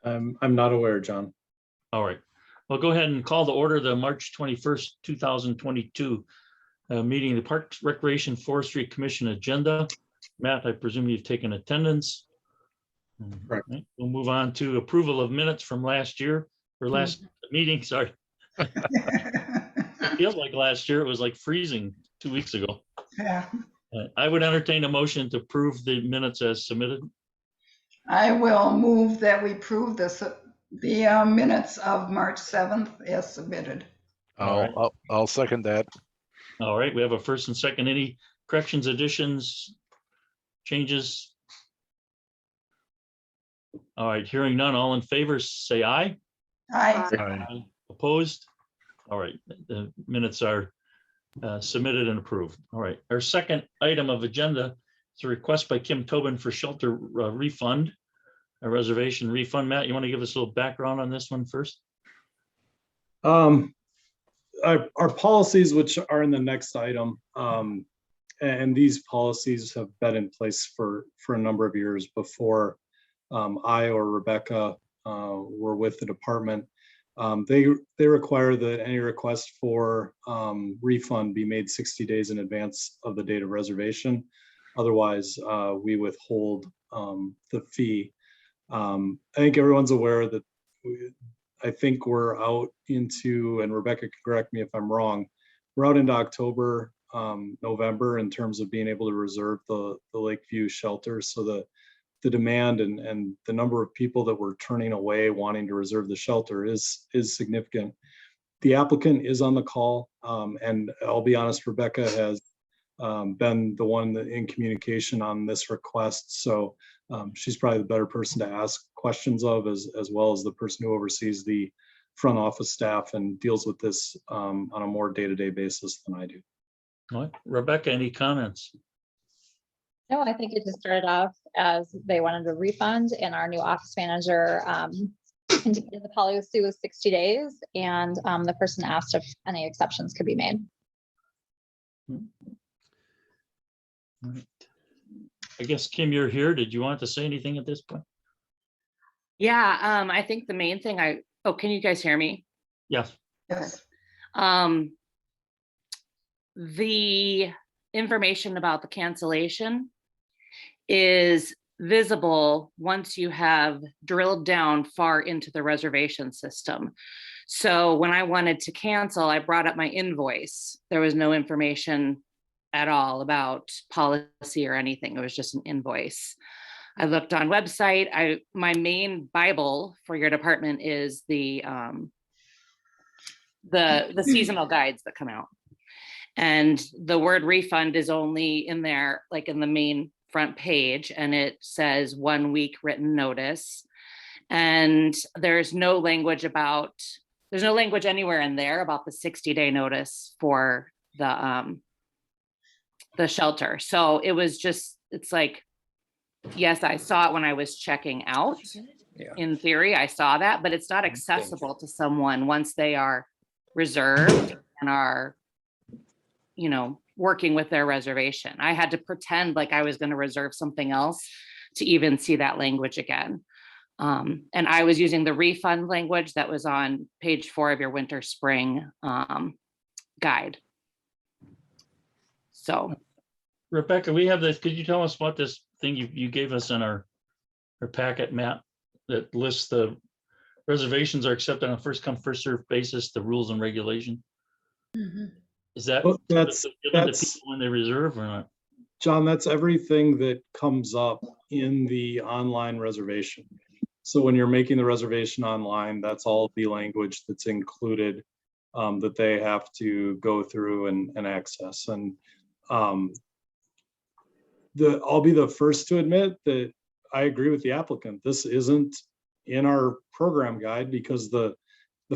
I'm not aware, John. All right. Well, go ahead and call the order the March 21st, 2022 meeting of the Parks, Recreation, Forestry Commission agenda. Matt, I presume you've taken attendance. Correct. Right. We'll move on to approval of minutes from last year or last meeting. Sorry. It feels like last year. It was like freezing 2 weeks ago. Yeah, I would entertain a motion to approve the minutes as submitted. I will move that we approve the minutes of March 7th as submitted. I'll second that. All right, we have a first and second. Any corrections, additions, changes? All right, hearing none, all in favor, say aye. Aye. Aye. Opposed? All right, the minutes are submitted and approved. All right, our second item of agenda is a request by Kim Tobin for shelter refund, a reservation refund. Matt, you want to give us a little background on this one first? Our policies, which are in the next item, and these policies have been in place for a number of years before I or Rebecca were with the department. They require that any request for refund be made 60 days in advance of the date of reservation. Otherwise, we withhold the fee. I think everyone's aware that I think we're out into, and Rebecca can correct me if I'm wrong, we're out into October, November in terms of being able to reserve the Lakeview shelter. So the demand and the number of people that we're turning away wanting to reserve the shelter is significant. The applicant is on the call, and I'll be honest, Rebecca has been the one in communication on this request. So she's probably the better person to ask questions of, as well as the person who oversees the front office staff and deals with this on a more day-to-day basis than I do. All right, Rebecca, any comments? No, I think it just started off as they wanted a refund, and our new office manager indicated the policy was 60 days, and the person asked if any exceptions could be made. All right. I guess, Kim, you're here. Did you want to say anything at this point? Yeah, I think the main thing can you guys hear me? Yes. Yes. The information about the cancellation is visible once you have drilled down far into the reservation system. So when I wanted to cancel, I brought up my invoice. There was no information at all about policy or anything. It was just an invoice. I looked on website. My main Bible for your department is the seasonal guides that come out. And the word refund is only in there, like in the main front page, and it says 1 week written notice. And there's no language anywhere in there about the 60-day notice for the shelter. So it was just, it's like, yes, I saw it when I was checking out. Yeah. In theory, I saw that, but it's not accessible to someone once they are reserved and are, working with their reservation. I had to pretend like I was going to reserve something else to even see that language again. And I was using the refund language that was on page 4 of your winter spring guide. So, Rebecca, we have this. Could you tell us what this thing you gave us in our packet, Matt, that lists the reservations are accepted on a first come, first served basis, the rules and regulation? Mm-hmm. Is that Well, that's given to people when they reserve or not? John, that's everything that comes up in the online reservation. So when you're making the reservation online, that's all the language that's included that they have to go through and access. And I'll be the first to admit that I agree with the applicant. This isn't in our program guide because the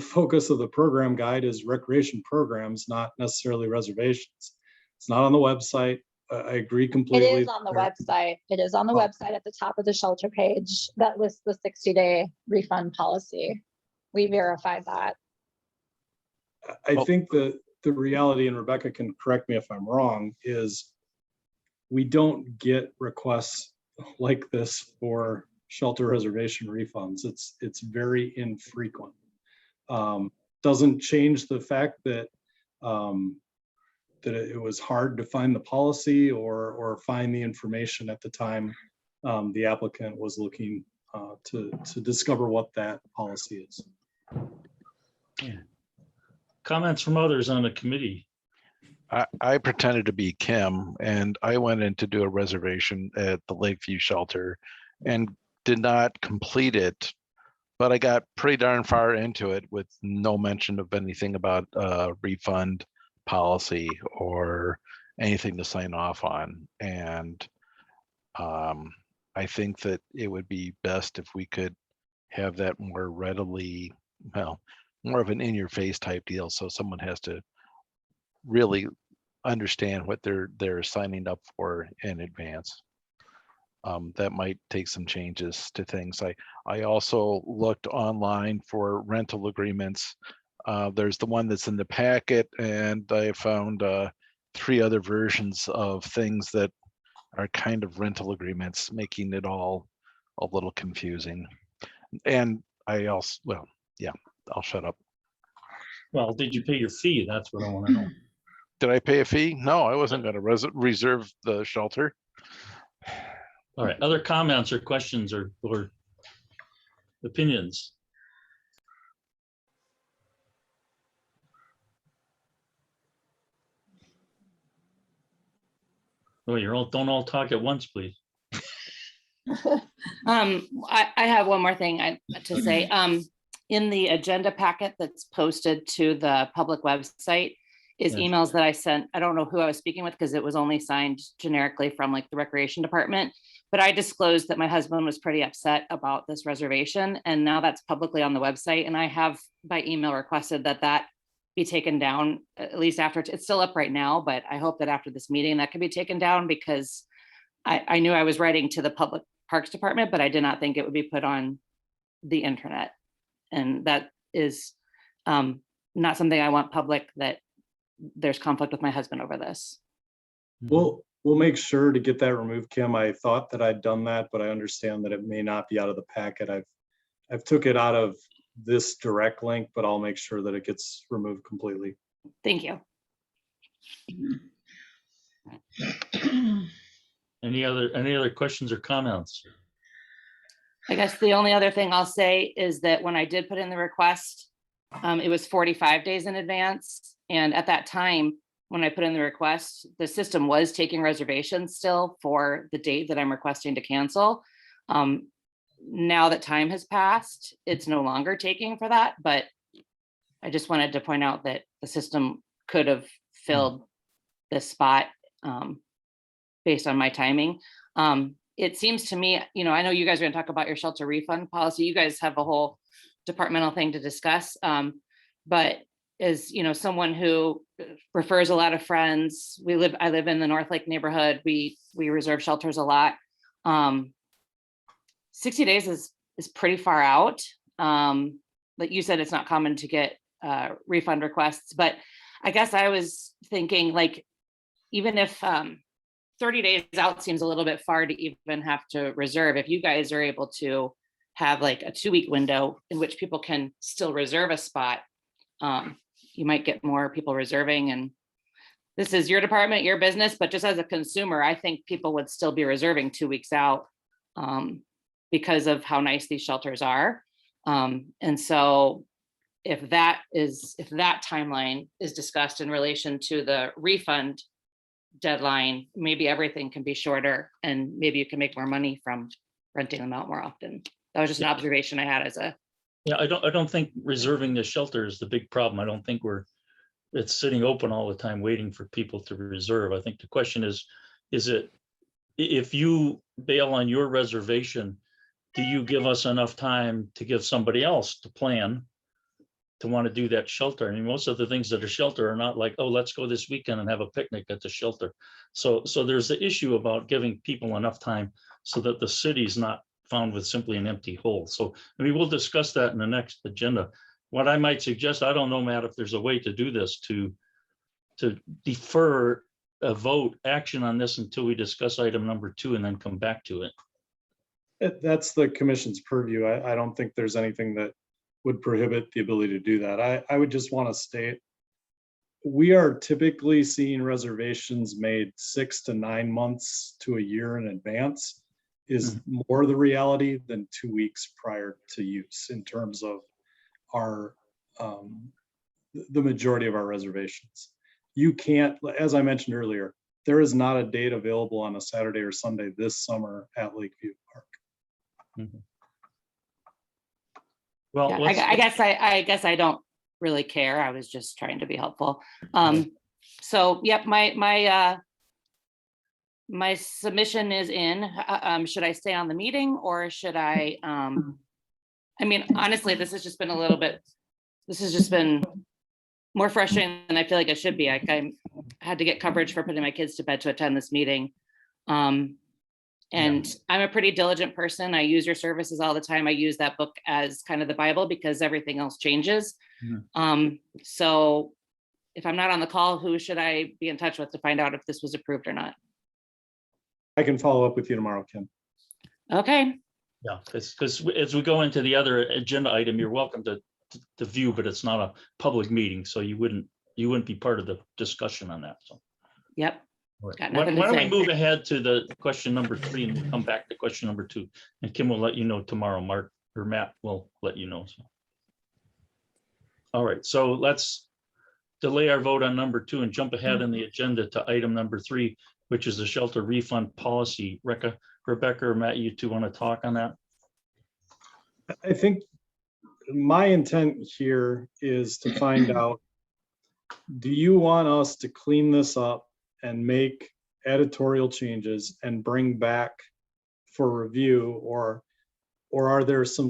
focus of the program guide is recreation programs, not necessarily reservations. It's not on the website. I agree completely. It is on the website. It is on the website at the top of the shelter page that lists the 60-day refund policy. We verified that. I think that the reality, and Rebecca can correct me if I'm wrong, is we don't get requests like this for shelter reservation refunds. It's very infrequent. Doesn't change the fact that that it was hard to find the policy or find the information at the time the applicant was looking to discover what that policy is. Comments from others on the committee? I pretended to be Kim, and I went in to do a reservation at the Lakeview shelter and did not complete it, but I got pretty darn far into it with no mention of anything about refund policy or anything to sign off on. And I think that it would be best if we could have that more readily, well, more of an in-your-face type deal, so someone has to really understand what they're signing up for in advance. That might take some changes to things. I also looked online for rental agreements. There's the one that's in the packet, and I found 3 other versions of things that are kind of rental agreements, making it all a little confusing. And I also, well, yeah, I'll shut up. Well, did you pay your fee? That's what I want to know. Did I pay a fee? No, I wasn't going to reserve the shelter. All right, other comments or questions or opinions? Oh, don't all talk at once, please. I have one more thing to say. In the agenda packet that's posted to the public website is Yes. emails that I sent. I don't know who I was speaking with because it was only signed generically from like the recreation department, but I disclosed that my husband was pretty upset about this reservation, and now that's publicly on the website. And I have by email requested that be taken down, at least after it's still up right now, but I hope that after this meeting that can be taken down, because I knew I was writing to the public parks department, but I did not think it would be put on the internet. And that is not something I want public, that there's conflict with my husband over this. We'll make sure to get that removed, Kim. I thought that I'd done that, but I understand that it may not be out of the packet. I've took it out of this direct link, but I'll make sure that it gets removed completely. Thank you. Any other questions or comments? I guess the only other thing I'll say is that when I did put in the request, it was 45 days in advance. And at that time, when I put in the request, the system was taking reservations still for the date that I'm requesting to cancel. Now that time has passed, it's no longer taking for that, but I just wanted to point out that the system could have filled this spot based on my timing. It seems to me, I know you guys are going to talk about your shelter refund policy. You guys have a whole departmental thing to discuss. But as someone who refers a lot of friends, I live in the North Lake neighborhood. We reserve shelters a lot. 60 days is pretty far out. Like you said, it's not common to get refund requests, but I guess I was thinking, like, even if 30 days out seems a little bit far to even have to reserve, if you guys are able to have like a 2-week window in which people can still reserve a spot, you might get more people reserving. And this is your department, your business, but just as a consumer, I think people would still be reserving 2 weeks out because of how nice these shelters are. And so if that timeline is discussed in relation to the refund deadline, maybe everything can be shorter and maybe you can make more money from renting them out more often. That was just an observation I had Yeah, I don't think reserving the shelter is the big problem. I don't think it's sitting open all the time waiting for people to reserve. I think the question is it, if you bail on your reservation, do you give us enough time to give somebody else to plan to want to do that shelter? I mean, most of the things that are shelter are not like, oh, let's go this weekend and have a picnic at the shelter. So there's the issue about giving people enough time so that the city's not found with simply an empty hole. So I mean, we'll discuss that in the next agenda. What I might suggest, I don't know, Matt, if there's a way to do this, to defer a vote action on this until we discuss item number 2 and then come back to it. That's the commission's purview. I don't think there's anything that would prohibit the ability to do that. I would just want to state, we are typically seeing reservations made 6 to 9 months to a year in advance is more the reality than 2 weeks prior to use in terms of our, the majority of our reservations. You can't, as I mentioned earlier, there is not a date available on a Saturday or Sunday this summer at Lakeview Park. Well, Yeah, let's, I guess I don't really care. I was just trying to be helpful. So, yep, my submission is in. Should I stay on the meeting or should I, I mean, honestly, this has just been more frustrating than I feel like it should be. I had to get coverage for putting my kids to bed to attend this meeting. And I'm a pretty diligent person. I use your services all the time. I use that book as kind of the Bible because everything else changes. So if I'm not on the call, who should I be in touch with to find out if this was approved or not? I can follow up with you tomorrow, Kim. Okay. yeah, because as we go into the other agenda item, you're welcome to view, but it's not a public meeting, so you wouldn't be part of the discussion on that. So. Yep. Why Got nothing to don't we say. move ahead to the question number 3 and we'll come back to question number 2. And Kim will let you know tomorrow. Mark or Matt will let you know. So. All right, so let's delay our vote on number 2 and jump ahead in the agenda to item number 3, which is the shelter refund policy. Rebecca or Matt, you two want to talk on that? I think my intent here is to find out, do you want us to clean this up and make editorial changes and bring back for review, or are there some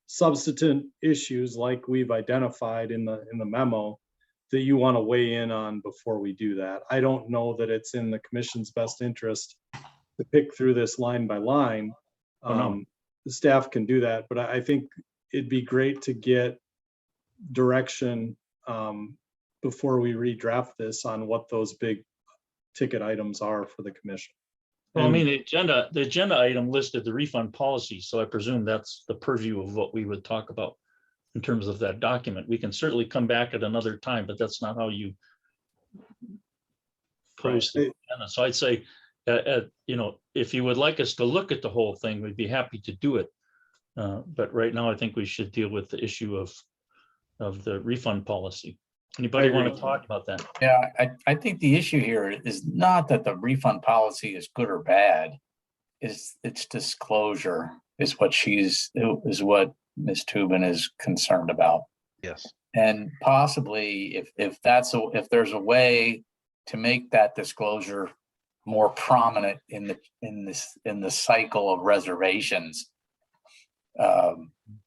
substantive issues like we've identified in the memo that you want to weigh in on before we do that? I don't know that it's in the commission's best interest to pick through this line by line. The staff can do that, but I think it'd be great to get direction before we redraft this on what those big ticket items are for the commission. Well, I mean, the agenda item listed the refund policy, so I presume that's the purview of what we would talk about in terms of that document. We can certainly come back at another time, but that's not how you post the agenda. So I'd say, if you would like us to look at the whole thing, we'd be happy to do it. But right now, I think we should deal with the issue of the refund policy. Anybody want to talk about that? Yeah, I think the issue here is not that the refund policy is good or bad. It's disclosure is what Ms. Tubin is concerned about. Yes. And possibly if there's a way to make that disclosure more prominent in the cycle of reservations,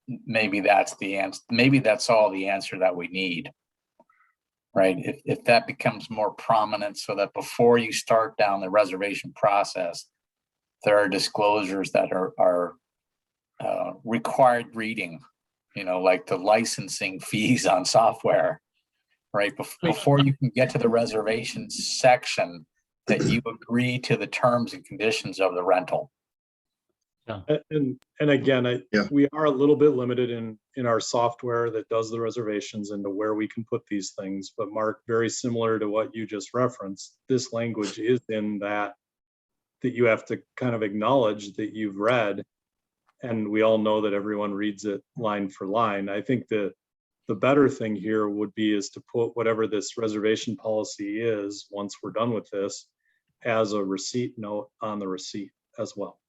maybe that's the answer. Maybe that's all the answer that we need. Right, if that becomes more prominent, so that before you start down the reservation process, there are disclosures that are required reading, like the licensing fees on software, right? Before you can get to the reservation section, that you agree to the terms and conditions of the rental. Yeah. And again, we are a little bit limited in our software that does the reservations into where we can put these things. But Mark, very similar to what you just referenced, this language is in that you have to kind of acknowledge that you've read, and we all know that everyone reads it line for line. I think the better thing here would be is to put whatever this reservation policy is, once we're done with this, as a receipt note on the receipt as well.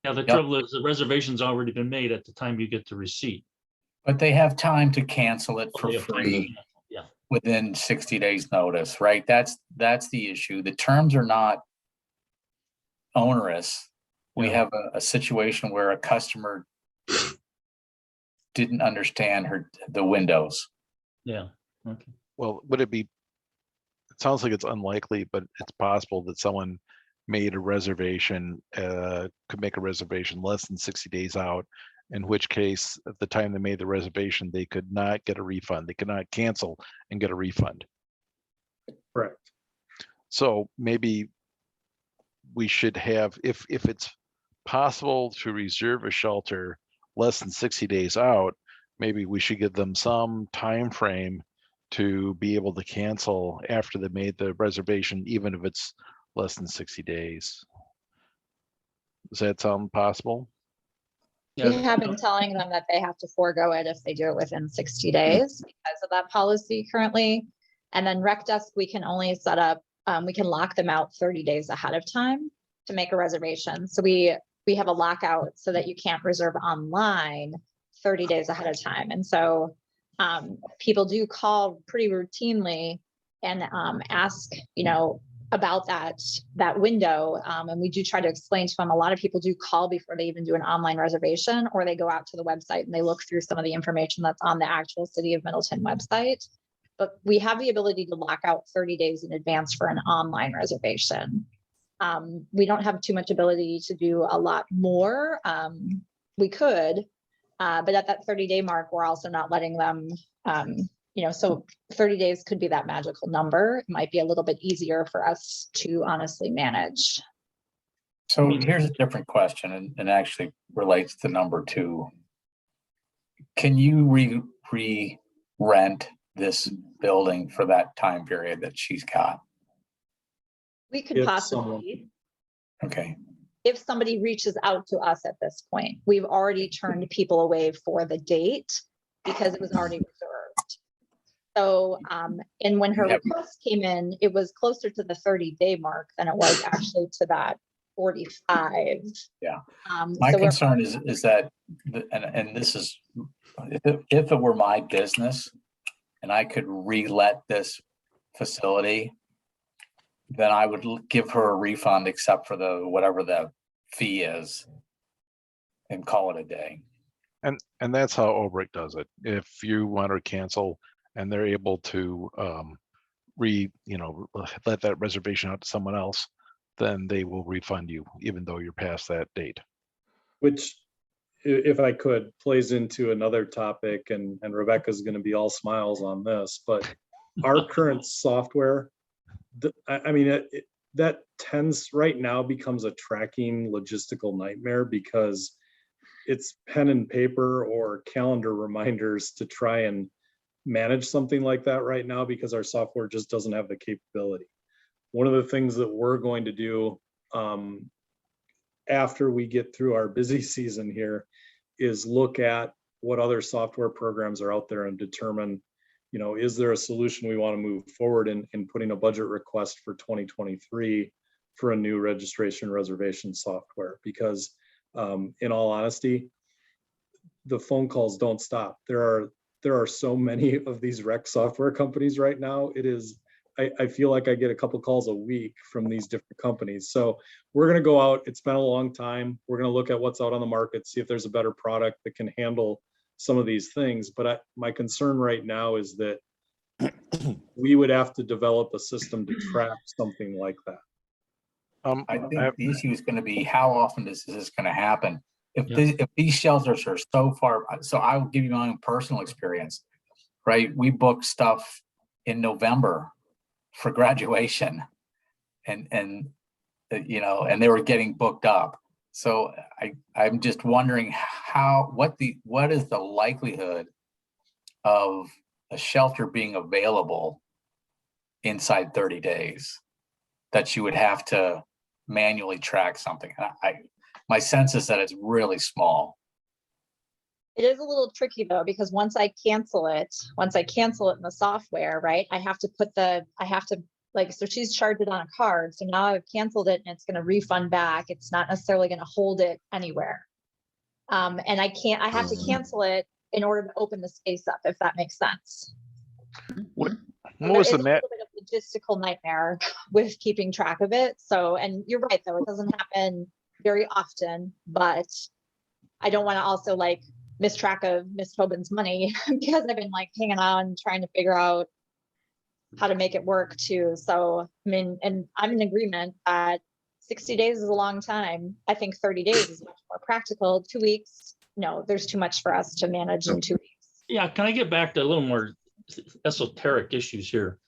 Yeah, the trouble is the reservation's already been made at the time you get the receipt. But they have time to cancel it for free within 60 days notice, right? That's the issue. The terms are not onerous. We have a situation where a customer didn't understand the windows. Yeah. Okay. Well, it sounds like it's unlikely, but it's possible that someone made a reservation, could make a reservation less than 60 days out, in which case, at the time they made the reservation, they could not get a refund. They could not cancel and get a refund. Correct. So maybe we should have, if it's possible to reserve a shelter less than 60 days out, maybe we should give them some time frame to be able to cancel after they made the reservation, even if it's less than 60 days. Does that sound possible? We Yeah, have been telling them that they have to forego it if they do it within 60 days because of that policy currently. And then Rec Desk, we can only set up, we can lock them out 30 days ahead of time to make a reservation. So we have a lockout so that you can't reserve online 30 days ahead of time. And so people do call pretty routinely and ask, about that window. And we do try to explain to them, a lot of people do call before they even do an online reservation, or they go out to the website and they look through some of the information that's on the actual City of Middleton website. But we have the ability to lock out 30 days in advance for an online reservation. We don't have too much ability to do a lot more. We could, but at that 30-day mark, we're also not letting them, so 30 days could be that magical number. It might be a little bit easier for us to honestly manage. So here's a different question, and actually relates to number 2. Can you re-rent this building for that time period that she's got? We could If possibly, Okay. if somebody reaches out to us at this point. We've already turned people away for the date because it was already reserved. So, and when her request came in, it was closer to the 30-day mark than it was actually to that 45. Yeah. My so concern is that, and this is, if it were my business and I could re-let this facility, then I would give her a refund except for whatever the fee is and call it a day. And that's how Obrick does it. If you want to cancel and they're able to let that reservation out to someone else, then they will refund you, even though you're past that date. Which, if I could, plays into another topic, and Rebecca's going to be all smiles on this, but our current software, that tends right now becomes a tracking logistical nightmare because it's pen and paper or calendar reminders to try and manage something like that right now because our software just doesn't have the capability. One of the things that we're going to do after we get through our busy season here is look at what other software programs are out there and determine, is there a solution we want to move forward in putting a budget request for 2023 for a new registration reservation software? Because in all honesty, the phone calls don't stop. There are so many of these rec software companies right now. I feel like I get a couple calls a week from these different companies. So we're going to go out. It's been a long time. We're going to look at what's out on the market, see if there's a better product that can handle some of these things. But my concern right now is that we would have to develop a system to track something like that. I think the issue is going to be, how often is this going to happen? Yeah. If these shelters are so far, so I will give you my own personal experience, right? We booked stuff in November for graduation, and they were getting booked up. So I'm just wondering what is the likelihood of a shelter being available inside 30 days that you would have to manually track something? My sense is that it's really small. It is a little tricky though, because once I cancel it in the software, right, so she's charged it on a card. So now I've canceled it and it's going to refund back. It's not necessarily going to hold it anywhere. And I have to cancel it in order to open the space up, if that makes sense. What So was there the is a little bit of logistical nightmare with keeping track of it. So, and you're right though, it doesn't happen very often, but I don't want to also miss track of Miss Tobin's money because I've been hanging on trying to figure out how to make it work too. So, and I'm in agreement that 60 days is a long time. I think 30 days is much more practical. 2 weeks, no, there's too much for us to manage in 2 weeks. Yeah, can I get back to a little more esoteric issues here,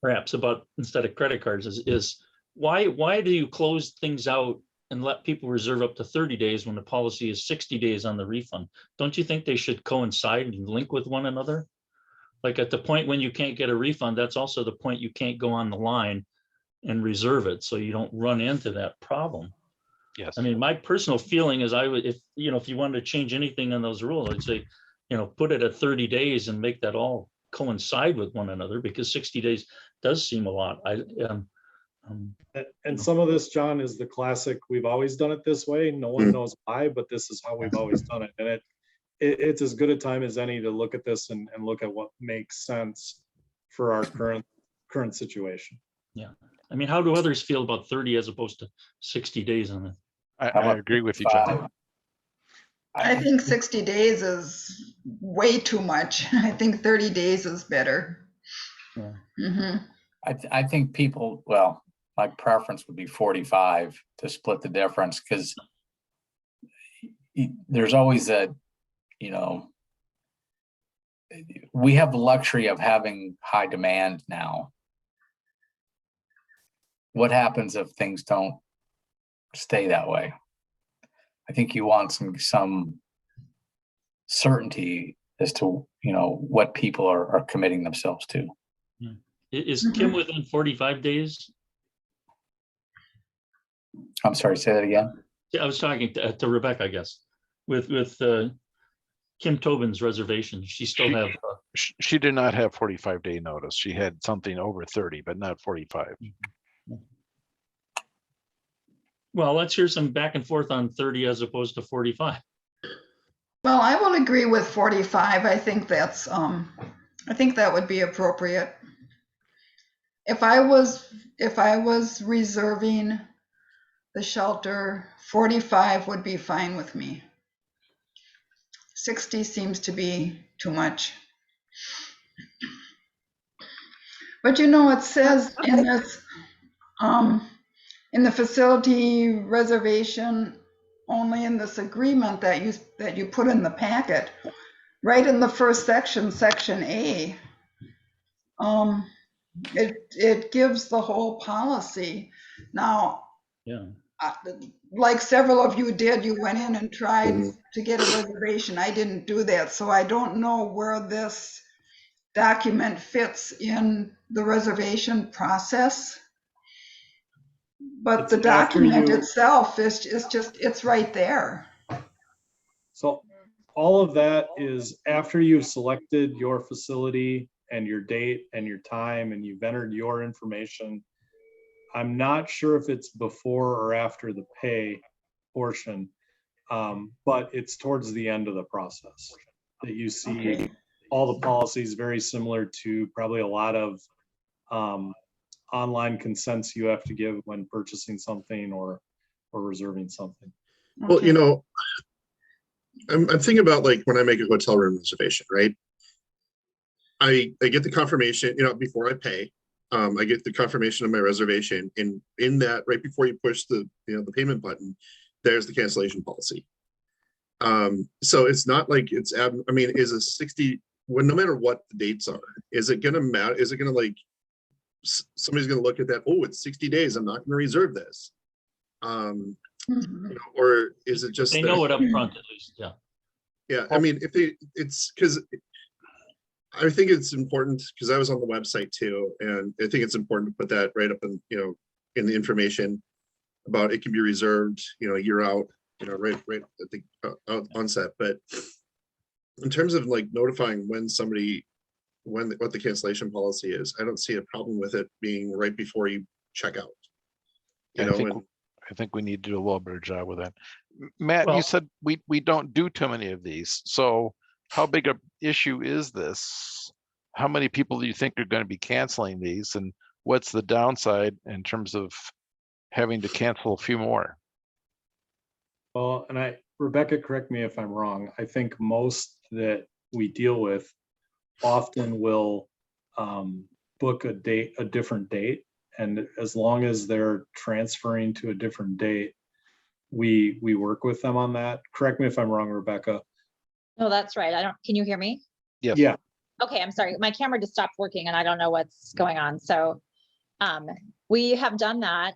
perhaps, about instead of credit cards is why do you close things out and let people reserve up to 30 days when the policy is 60 days on the refund. Don't you think they should coincide and link with one another? Like at the point when you can't get a refund, that's also the point you can't go on the line and reserve it, so you don't run into that problem. Yes. I mean, my personal feeling is I would, if you wanted to change anything on those rules, I'd say, put it at 30 days and make that all coincide with one another, because 60 days does seem a lot. And some of this, John, is the classic, we've always done it this way. No one knows why, but this is how we've always done it. And it's as good a time as any to look at this and look at what makes sense for our current situation. Yeah. I mean, how do others feel about 30 as opposed to 60 days on it? I agree with you, John. I think 60 days is way too much. I think 30 days is better. Yeah. Mhm. I think people, well, my preference would be 45 to split the difference, because there's always that, we have the luxury of having high demand now. What happens if things don't stay that way? I think you want some certainty as to, what people are committing themselves to. Is Kim within 45 days? I'm sorry, say that again. Yeah, I was talking to Rebecca, I guess, with Kim Tobin's reservation. She still have. She did not have 45-day notice. She had something over 30, but not 45. Well, let's hear some back and forth on 30 as opposed to 45. Well, I will agree with 45. I think that's, I think that would be appropriate. If I was reserving the shelter, 45 would be fine with me. 60 seems to be too much. But it says in this, in the facility reservation, only in this agreement that you put in the packet, right in the first section, section A, it gives the whole policy. Now, Yeah. like several of you did, you went in and tried to get a reservation. I didn't do that, so I don't know where this document fits in the reservation process. But It's the document after you- itself is just, it's right there. So all of that is after you've selected your facility and your date and your time and you've entered your information. I'm not sure if it's before or after the pay portion, but it's towards the end of the process that you see all the policies very similar to probably a lot of online consents you have to give when purchasing something or reserving something. Well, I'm thinking about like when I make a hotel room reservation, right? I get the confirmation, before I pay. I get the confirmation of my reservation, and in that, right before you push the the payment button, there's the cancellation policy. So it's not like it's is a 60, well, no matter what the dates are, is it gonna matter? Is it gonna like somebody's gonna look at that? Oh, it's 60 days. I'm not gonna reserve this. Or is it just They know it up front at least. Yeah. Yeah, it's because I think it's important, because I was on the website too, and I think it's important to put that right up in in the information about it can be reserved a year out, right at the onset. But in terms of like notifying what the cancellation policy is, I don't see a problem with it being right before you check out. I think we need to do a little better job with that. Matt, Well, you said we don't do too many of these. So how big a issue is this? How many people do you think are going to be canceling these? And what's the downside in terms of having to cancel a few more? Well, and Rebecca, correct me if I'm wrong. I think most that we deal with often will book a different date. And as long as they're transferring to a different date, we work with them on that. Correct me if I'm wrong, Rebecca. No, that's right. Can you hear me? Yes. Yeah. Okay, I'm sorry. My camera just stopped working and I don't know what's going on. So we have done that.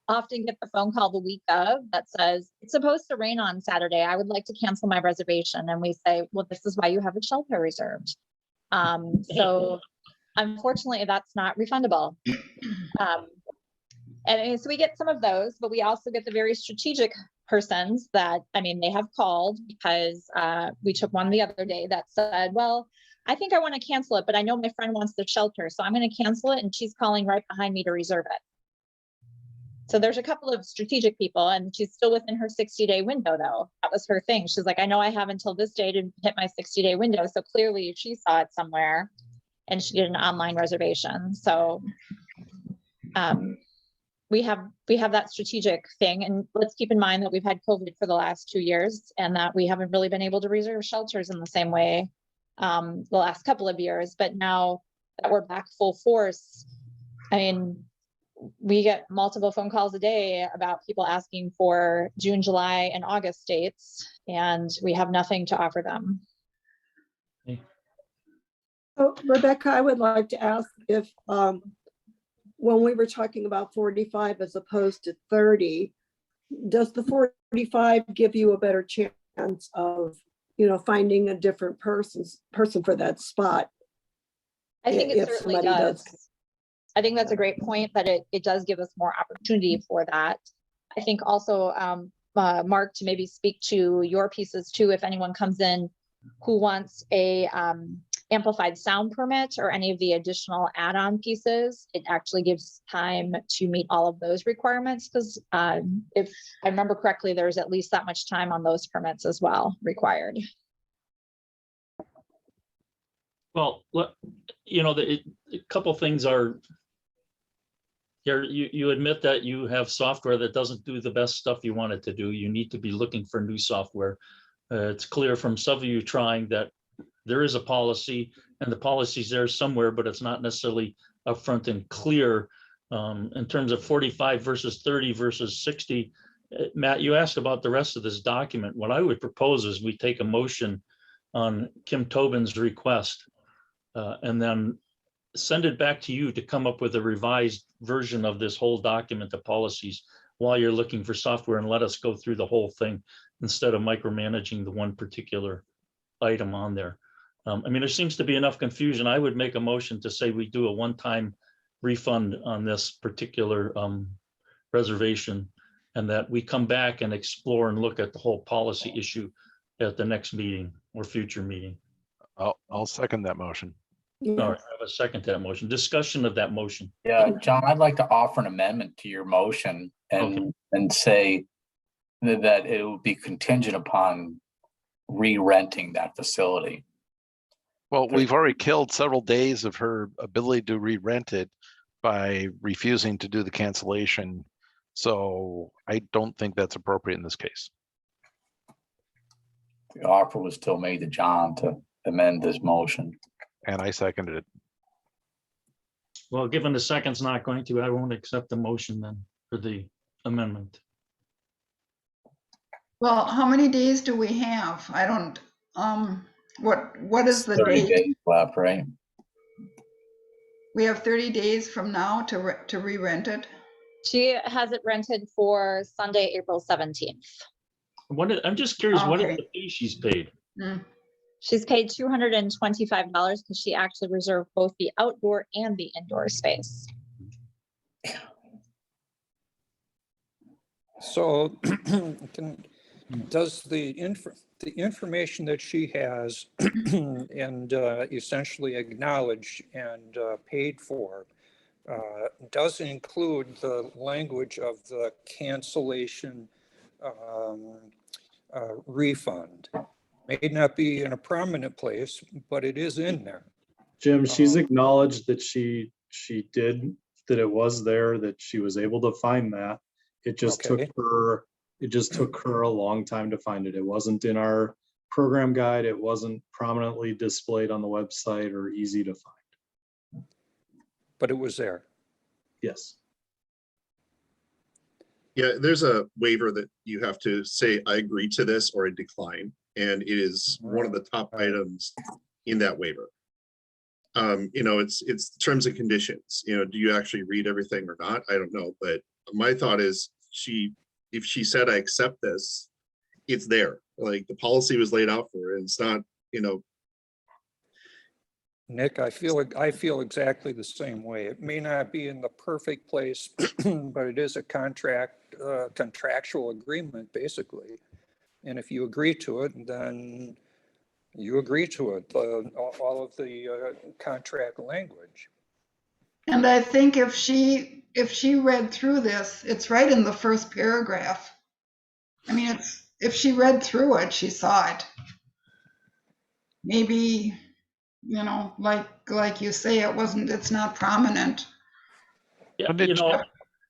often get the phone call the week of that says, it's supposed to rain on Saturday. I would like to cancel my reservation. And we say, well, this is why you have a shelter reserved. So unfortunately, that's not refundable. And so we get some of those, but we also get the very strategic persons that, I mean, they have called because we took one the other day that said, well, I think I want to cancel it, but I know my friend wants the shelter, so I'm going to cancel it. And she's calling right behind me to reserve it. So there's a couple of strategic people, and she's still within her 60-day window, though. That was her thing. She's like, I know I have until this day to hit my 60-day window. So clearly she saw it somewhere and she did an online reservation. So we have that strategic thing. And let's keep in mind that we've had COVID for the last 2 years and that we haven't really been able to reserve shelters in the same way the last couple of years. But now that we're back full force, I mean, we get multiple phone calls a day about people asking for June, July, and August dates, and we have nothing to offer them. So Rebecca, I would like to ask if when we were talking about 45 as opposed to 30, does the 45 give you a better chance of, finding a different person for that spot? I think it If certainly somebody does. I think that's a great point, but it does give us more opportunity for that. I think also, Mark, to maybe speak to your pieces too, if anyone comes in who wants a amplified sound permit or any of the additional add-on pieces, it actually gives time to meet all of those requirements. Because if I remember correctly, there's at least that much time on those permits as well required. Well, a couple things are, you admit that you have software that doesn't do the best stuff you want it to do. You need to be looking for new software. It's clear from some of you trying that there is a policy and the policy's there somewhere, but it's not necessarily upfront and clear in terms of 45 versus 30 versus 60. Matt, you asked about the rest of this document. What I would propose is we take a motion on Kim Tobin's request and then send it back to you to come up with a revised version of this whole document, the policies, while you're looking for software, and let us go through the whole thing instead of micromanaging the one particular item on there. I mean, there seems to be enough confusion. I would make a motion to say we do a one-time refund on this particular reservation, and that we come back and explore and look at the whole policy issue at the next meeting or future meeting. I'll second that motion. All right, I have a second to that motion. Discussion of that motion. Yeah, John, I'd like to offer an amendment to your motion and say that it would be contingent upon re-renting that facility. Well, we've already killed several days of her ability to re-rent it by refusing to do the cancellation. So I don't think that's appropriate in this case. The offer was still made to John to amend this motion. And I seconded it. Well, given the second's not going to, I won't accept the motion then for the amendment. Well, how many days do we have? I don't, what is the 30 date? days left, right? We have 30 days from now to re-rent it. She has it rented for Sunday, April 17th. I'm just curious, what is Okay. the fee she's paid? She's paid $225 because she actually reserved both the outdoor and the indoor space. So does the information that she has and essentially acknowledged and paid for does include the language of the cancellation refund? May not be in a prominent place, but it is in there. Jim, she's acknowledged that she did, that it was there, that she was able to find that. It just took her a long time to find it. It wasn't in our program guide. It wasn't prominently displayed on the website or easy to find. But it was there. Yes. Yeah, there's a waiver that you have to say, I agree to this or I decline. And it is one of the top items in that waiver. It's terms and conditions. Do you actually read everything or not? I don't know, but my thought is if she said, I accept this, it's there. Like the policy was laid out for her, and it's not, Nick, I feel exactly the same way. It may not be in the perfect place, but it is a contractual agreement, basically. And if you agree to it, then you agree to it, all of the contract language. And I think if she read through this, it's right in the first paragraph. I mean, if she read through it, she saw it. Maybe, like you say, it's not prominent. Yeah,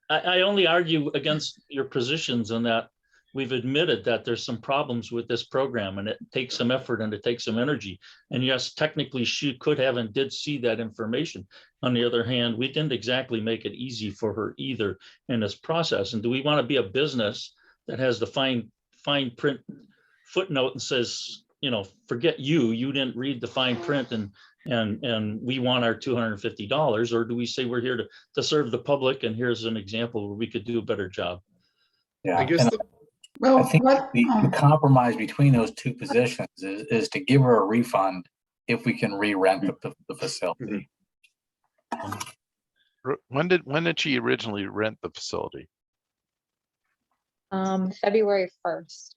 I only argue against your positions in that we've admitted that there's some problems with this program and it takes some effort and it takes some energy. And yes, technically she could have and did see that information. On the other hand, we didn't exactly make it easy for her either in this process. And do we want to be a business that has the fine print footnote and says, forget you didn't read the fine print and we want our $250, or do we say we're here to serve the public and here's an example where we could do a better job? Yeah. I guess I think the compromise between those two positions is to give her a refund if we can re-rent the facility. When did she originally rent the facility? February 1st.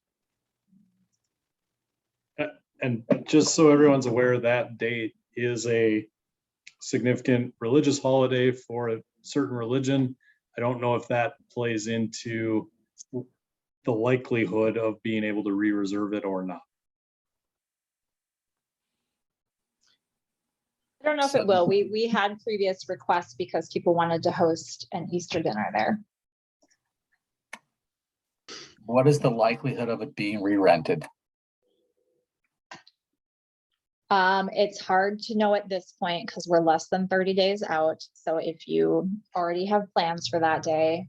And just so everyone's aware, that date is a significant religious holiday for a certain religion. I don't know if that plays into the likelihood of being able to re-reserve it or not. I don't know if it will. We had previous requests because people wanted to host an Easter dinner there. What is the likelihood of it being re-rented? It's hard to know at this point because we're less than 30 days out. So if you already have plans for that day,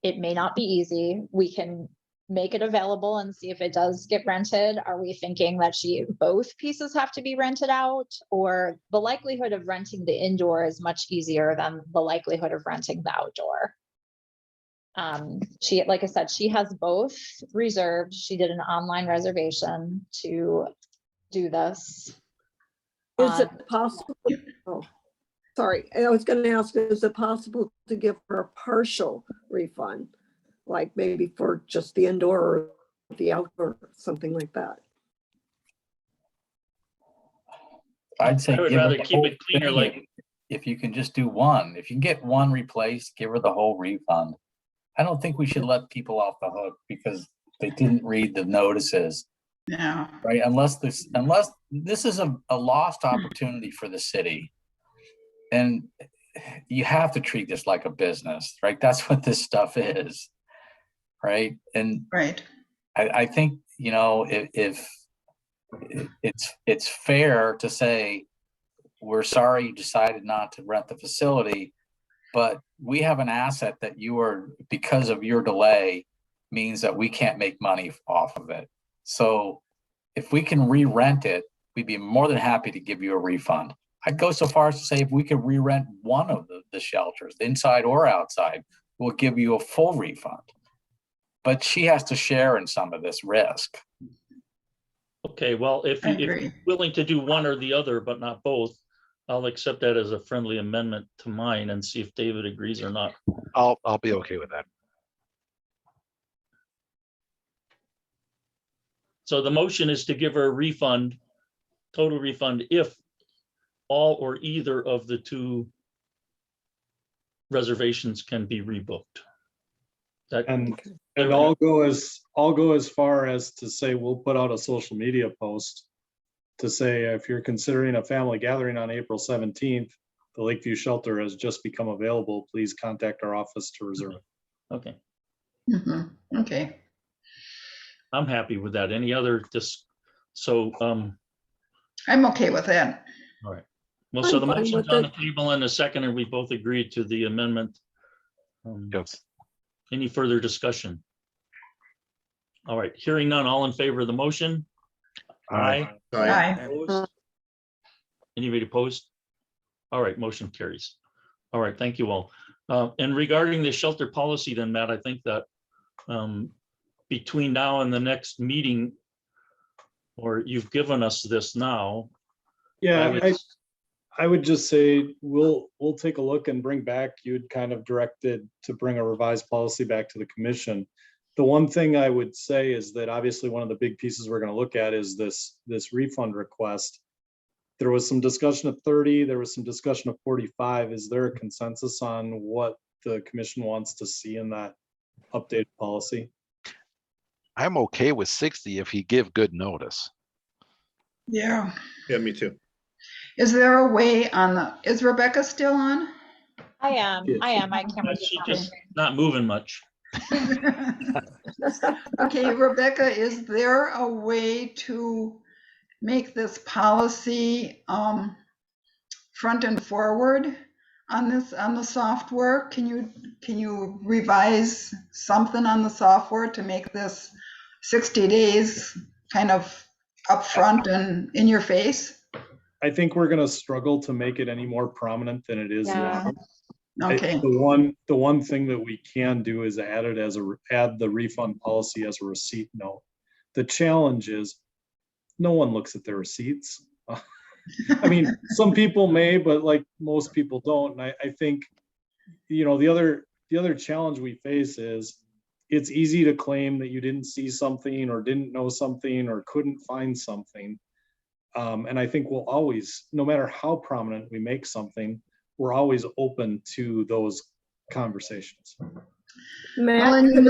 it may not be easy. We can make it available and see if it does get rented. Are we thinking that both pieces have to be rented out, or the likelihood of renting the indoor is much easier than the likelihood of renting the outdoor? Like I said, she has both reserved. She did an online reservation to do this. Is it possible? Oh, sorry, I was going to ask, is it possible to give her a partial refund? Like maybe for just the indoor or the outdoor, something like that? I'd say I would give her rather the keep whole it cleaner, thing. like- If you can just do one, if you can get one replaced, give her the whole refund. I don't think we should let people off the hook because they didn't read the notices. Yeah. Right, unless this is a lost opportunity for the city. And you have to treat this like a business, right? That's what this stuff is. Right. And Right. I think, if it's fair to say, we're sorry you decided not to rent the facility, but we have an asset that because of your delay means that we can't make money off of it. So if we can re-rent it, we'd be more than happy to give you a refund. I'd go so far as to say if we could re-rent one of the shelters, inside or outside, we'll give you a full refund. But she has to share in some of this risk. Okay, well, if you're willing to do one or the other, but not both, I'll accept that as a friendly amendment to mine and see if David agrees or not. I'll be okay with that. So the motion is to give her a refund, total refund, if all or either of the two reservations can be rebooked. And I'll go as far as to say we'll put out a social media post to say if you're considering a family gathering on April 17th, the Lakeview shelter has just become available. Please contact our office to reserve it. Okay. Mm-hmm. Okay. I'm happy with that. Any other I'm okay with that. All right. Well, so the I'm fine motion's with on the it. table and a second, and we both agreed to the amendment. Yes. Any further discussion? All right, hearing none, all in favor of the motion? Aye. Aye. Opposed? Anybody opposed? All right, motion carries. All right, thank you all. And regarding the shelter policy then, Matt, I think that between now and the next meeting, or you've given us this now. Yeah, I would just say we'll take a look and bring back, you'd kind of directed to bring a revised policy back to the commission. The one thing I would say is that obviously one of the big pieces we're going to look at is this refund request. There was some discussion of 30, there was some discussion of 45. Is there a consensus on what the commission wants to see in that updated policy? I'm okay with 60 if you give good notice. Yeah. Yeah, me too. Is there a way is Rebecca still on? I am. My camera's She's not just not moving much. Okay, Rebecca, is there a way to make this policy front and forward on the software? Can you revise something on the software to make this 60 days kind of upfront and in your face? I think we're going to struggle to make it any more prominent than it is Yeah. now. Okay. The one thing that we can do is add the refund policy as a receipt note. The challenge is no one looks at their receipts. I mean, some people may, but like most people don't. And I think, the other challenge we face is it's easy to claim that you didn't see something or didn't know something or couldn't find something. And I think we'll always, no matter how prominent we make something, we're always open to those conversations. Well, and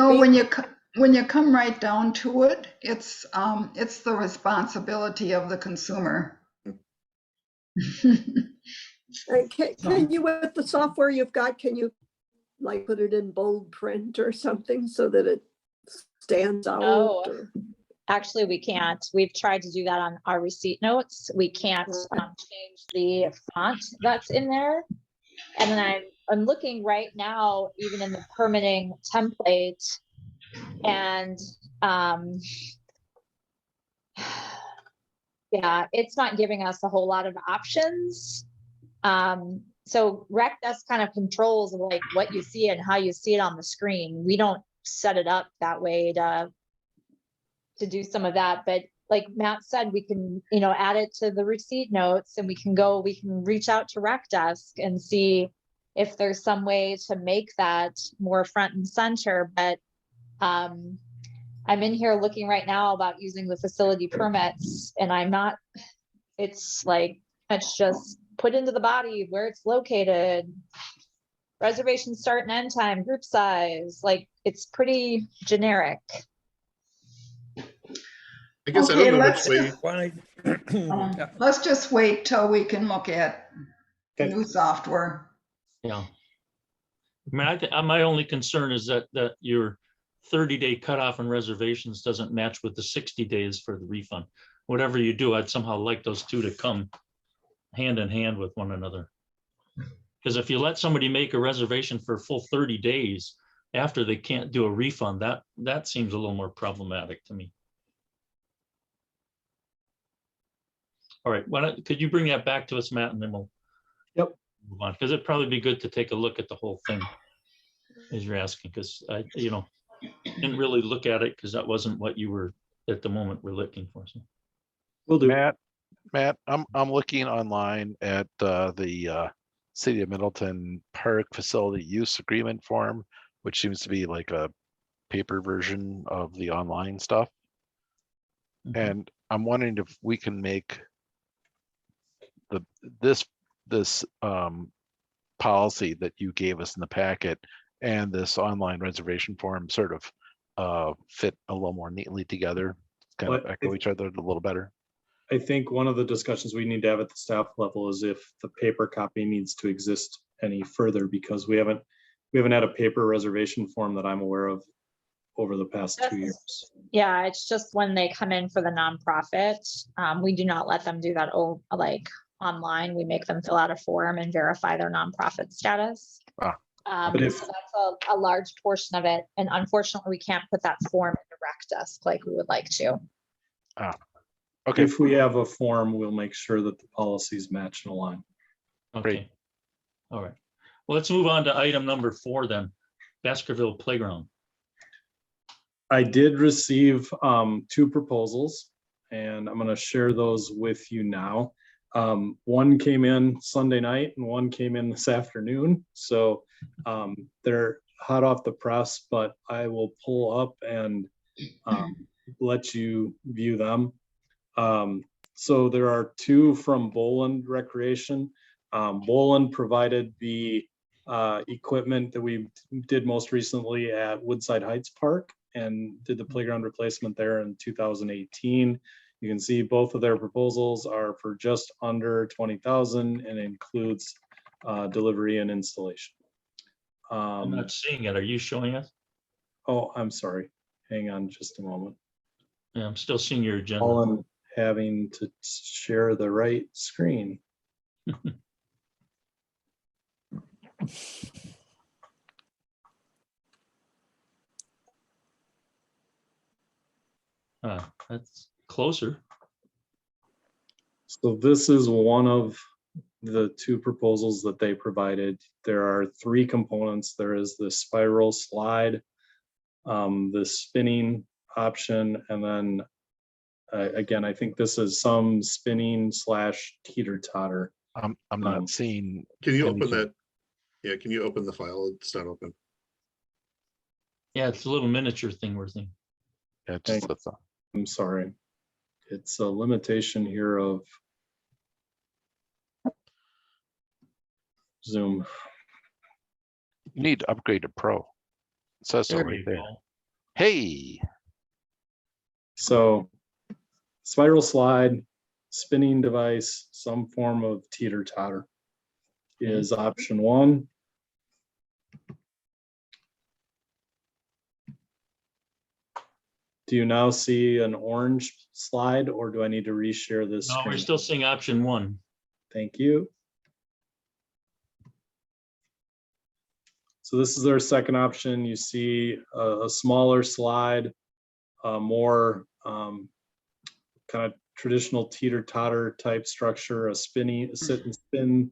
when you come right down to it, it's the responsibility of the consumer. Can you, with the software you've got, can you like put it in bold print or something so that it stands out? Oh. Or? Actually, we can't. We've tried to do that on our receipt notes. We can't change the font that's in there. And then I'm looking right now, even in the permitting template, and yeah, it's not giving us a whole lot of options. So Rec Desk kind of controls like what you see and how you see it on the screen. We don't set it up that way to do some of that, but like Matt said, we can, add it to the receipt notes, and we can reach out to Rec Desk and see if there's some way to make that more front and center. But I'm in here looking right now about using the facility permits, and it's just put into the body where it's located, reservation start and end time, group size, like it's pretty generic. I guess Okay, I don't know which way. Let's just wait till we can look at Okay. new software. Yeah. I mean, my only concern is that your 30-day cutoff on reservations doesn't match with the 60 days for the refund. Whatever you do, I'd somehow like those two to come hand in hand with one another. Because if you let somebody make a reservation for a full 30 days after they can't do a refund, that seems a little more problematic to me. All right, could you bring that back to us, Matt, and then we'll Yep. move on, because it'd probably be good to take a look at the whole thing as you're asking, because I didn't really look at it because that wasn't what you were at the moment we're looking for. So We'll do. Matt, I'm looking online at the City of Middleton Park Facility Use Agreement form, which seems to be like a paper version of the online stuff. Mhm. And I'm wondering if we can make this policy that you gave us in the packet and this online reservation form sort of fit a little more neatly together, kind of echo each other a little better. I think one of the discussions we need to have at the staff level is if the paper copy needs to exist any further, because we haven't had a paper reservation form that I'm aware of over the past 2 years. Yeah, it's just when they come in for the nonprofit, we do not let them do that online. We make them fill out a form and verify their nonprofit status. But So that's a large portion of it. And unfortunately, we can't put that form in the Rec Desk like we would like to. Okay. If we have a form, we'll make sure that the policies match and align. okay. All right. Well, let's move on to item number 4 then, Baskerville Playground. I did receive 2 proposals, and I'm going to share those with you now. One came in Sunday night and one came in this afternoon. So they're hot off the press, but I will pull up and let you view them. So there are 2 from Boland Recreation. Boland provided the equipment that we did most recently at Woodside Heights Park and did the playground replacement there in 2018. You can see both of their proposals are for just under 20,000 and includes delivery and installation. I'm not seeing it. Are you showing us? Oh, I'm sorry. Hang on just a moment. Yeah, I'm still seeing your agenda. All I'm having to share the right screen. That's closer. So this is one of the 2 proposals that they provided. There are 3 components. There is the spiral slide, the spinning option, and then again, I think this is some spinning / teeter totter. I'm not seeing. Can you open anything. that? Yeah, can you open the file? It's not open. Yeah, it's a little miniature thing we're thinking. Yeah, just that's all. I'm sorry. It's a limitation here of Zoom. You need to upgrade to Pro. It says so There right you there. go. Hey, So spiral slide, spinning device, some form of teeter totter is option 1. Do you now see an orange slide, or do I need to reshare this No, we're screen? still seeing option 1. Thank you. So this is their second option. You see a smaller slide, more kind of traditional teeter-totter type structure, a sit and spin.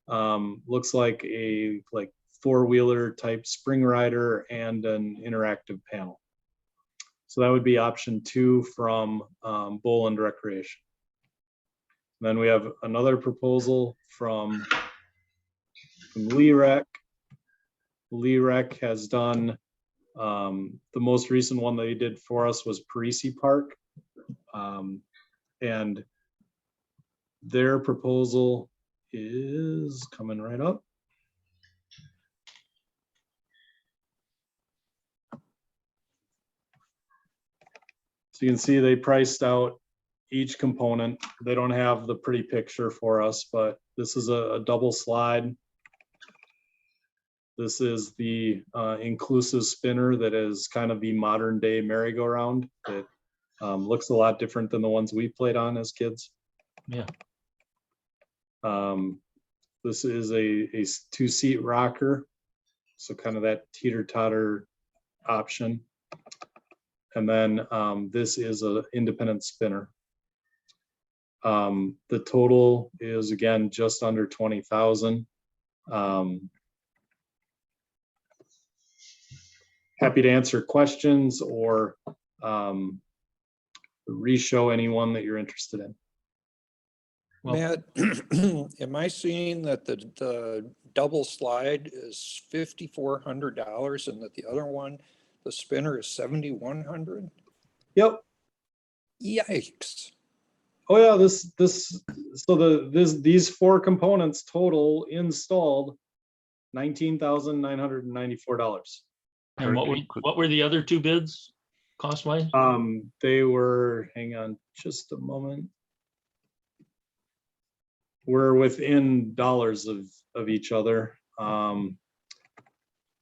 Looks like a 4-wheeler type spring rider and an interactive panel. So that would be option 2 from Boland Recreation. Then we have another proposal from Lee Rec. Lee Rec has done, the most recent one they did for us was Parisi Park. And their proposal is coming right up. So you can see they priced out each component. They don't have the pretty picture for us, but this is a double slide. This is the inclusive spinner that is kind of the modern day merry-go-round that looks a lot different than the ones we played on as kids. Yeah. This is a 2-seat rocker, so kind of that teeter-totter option. And then this is an independent spinner. The total is again just under 20,000. Happy to answer questions or re-show anyone that you're interested in. Well, Matt, am I seeing that the double slide is $5,400 and that the other one, the spinner, is $7,100? Yep. Yikes. Oh yeah, these 4 components total installed $19,994. and what were the other 2 bids cost wise? They were, hang on just a moment. We're within dollars of each other. The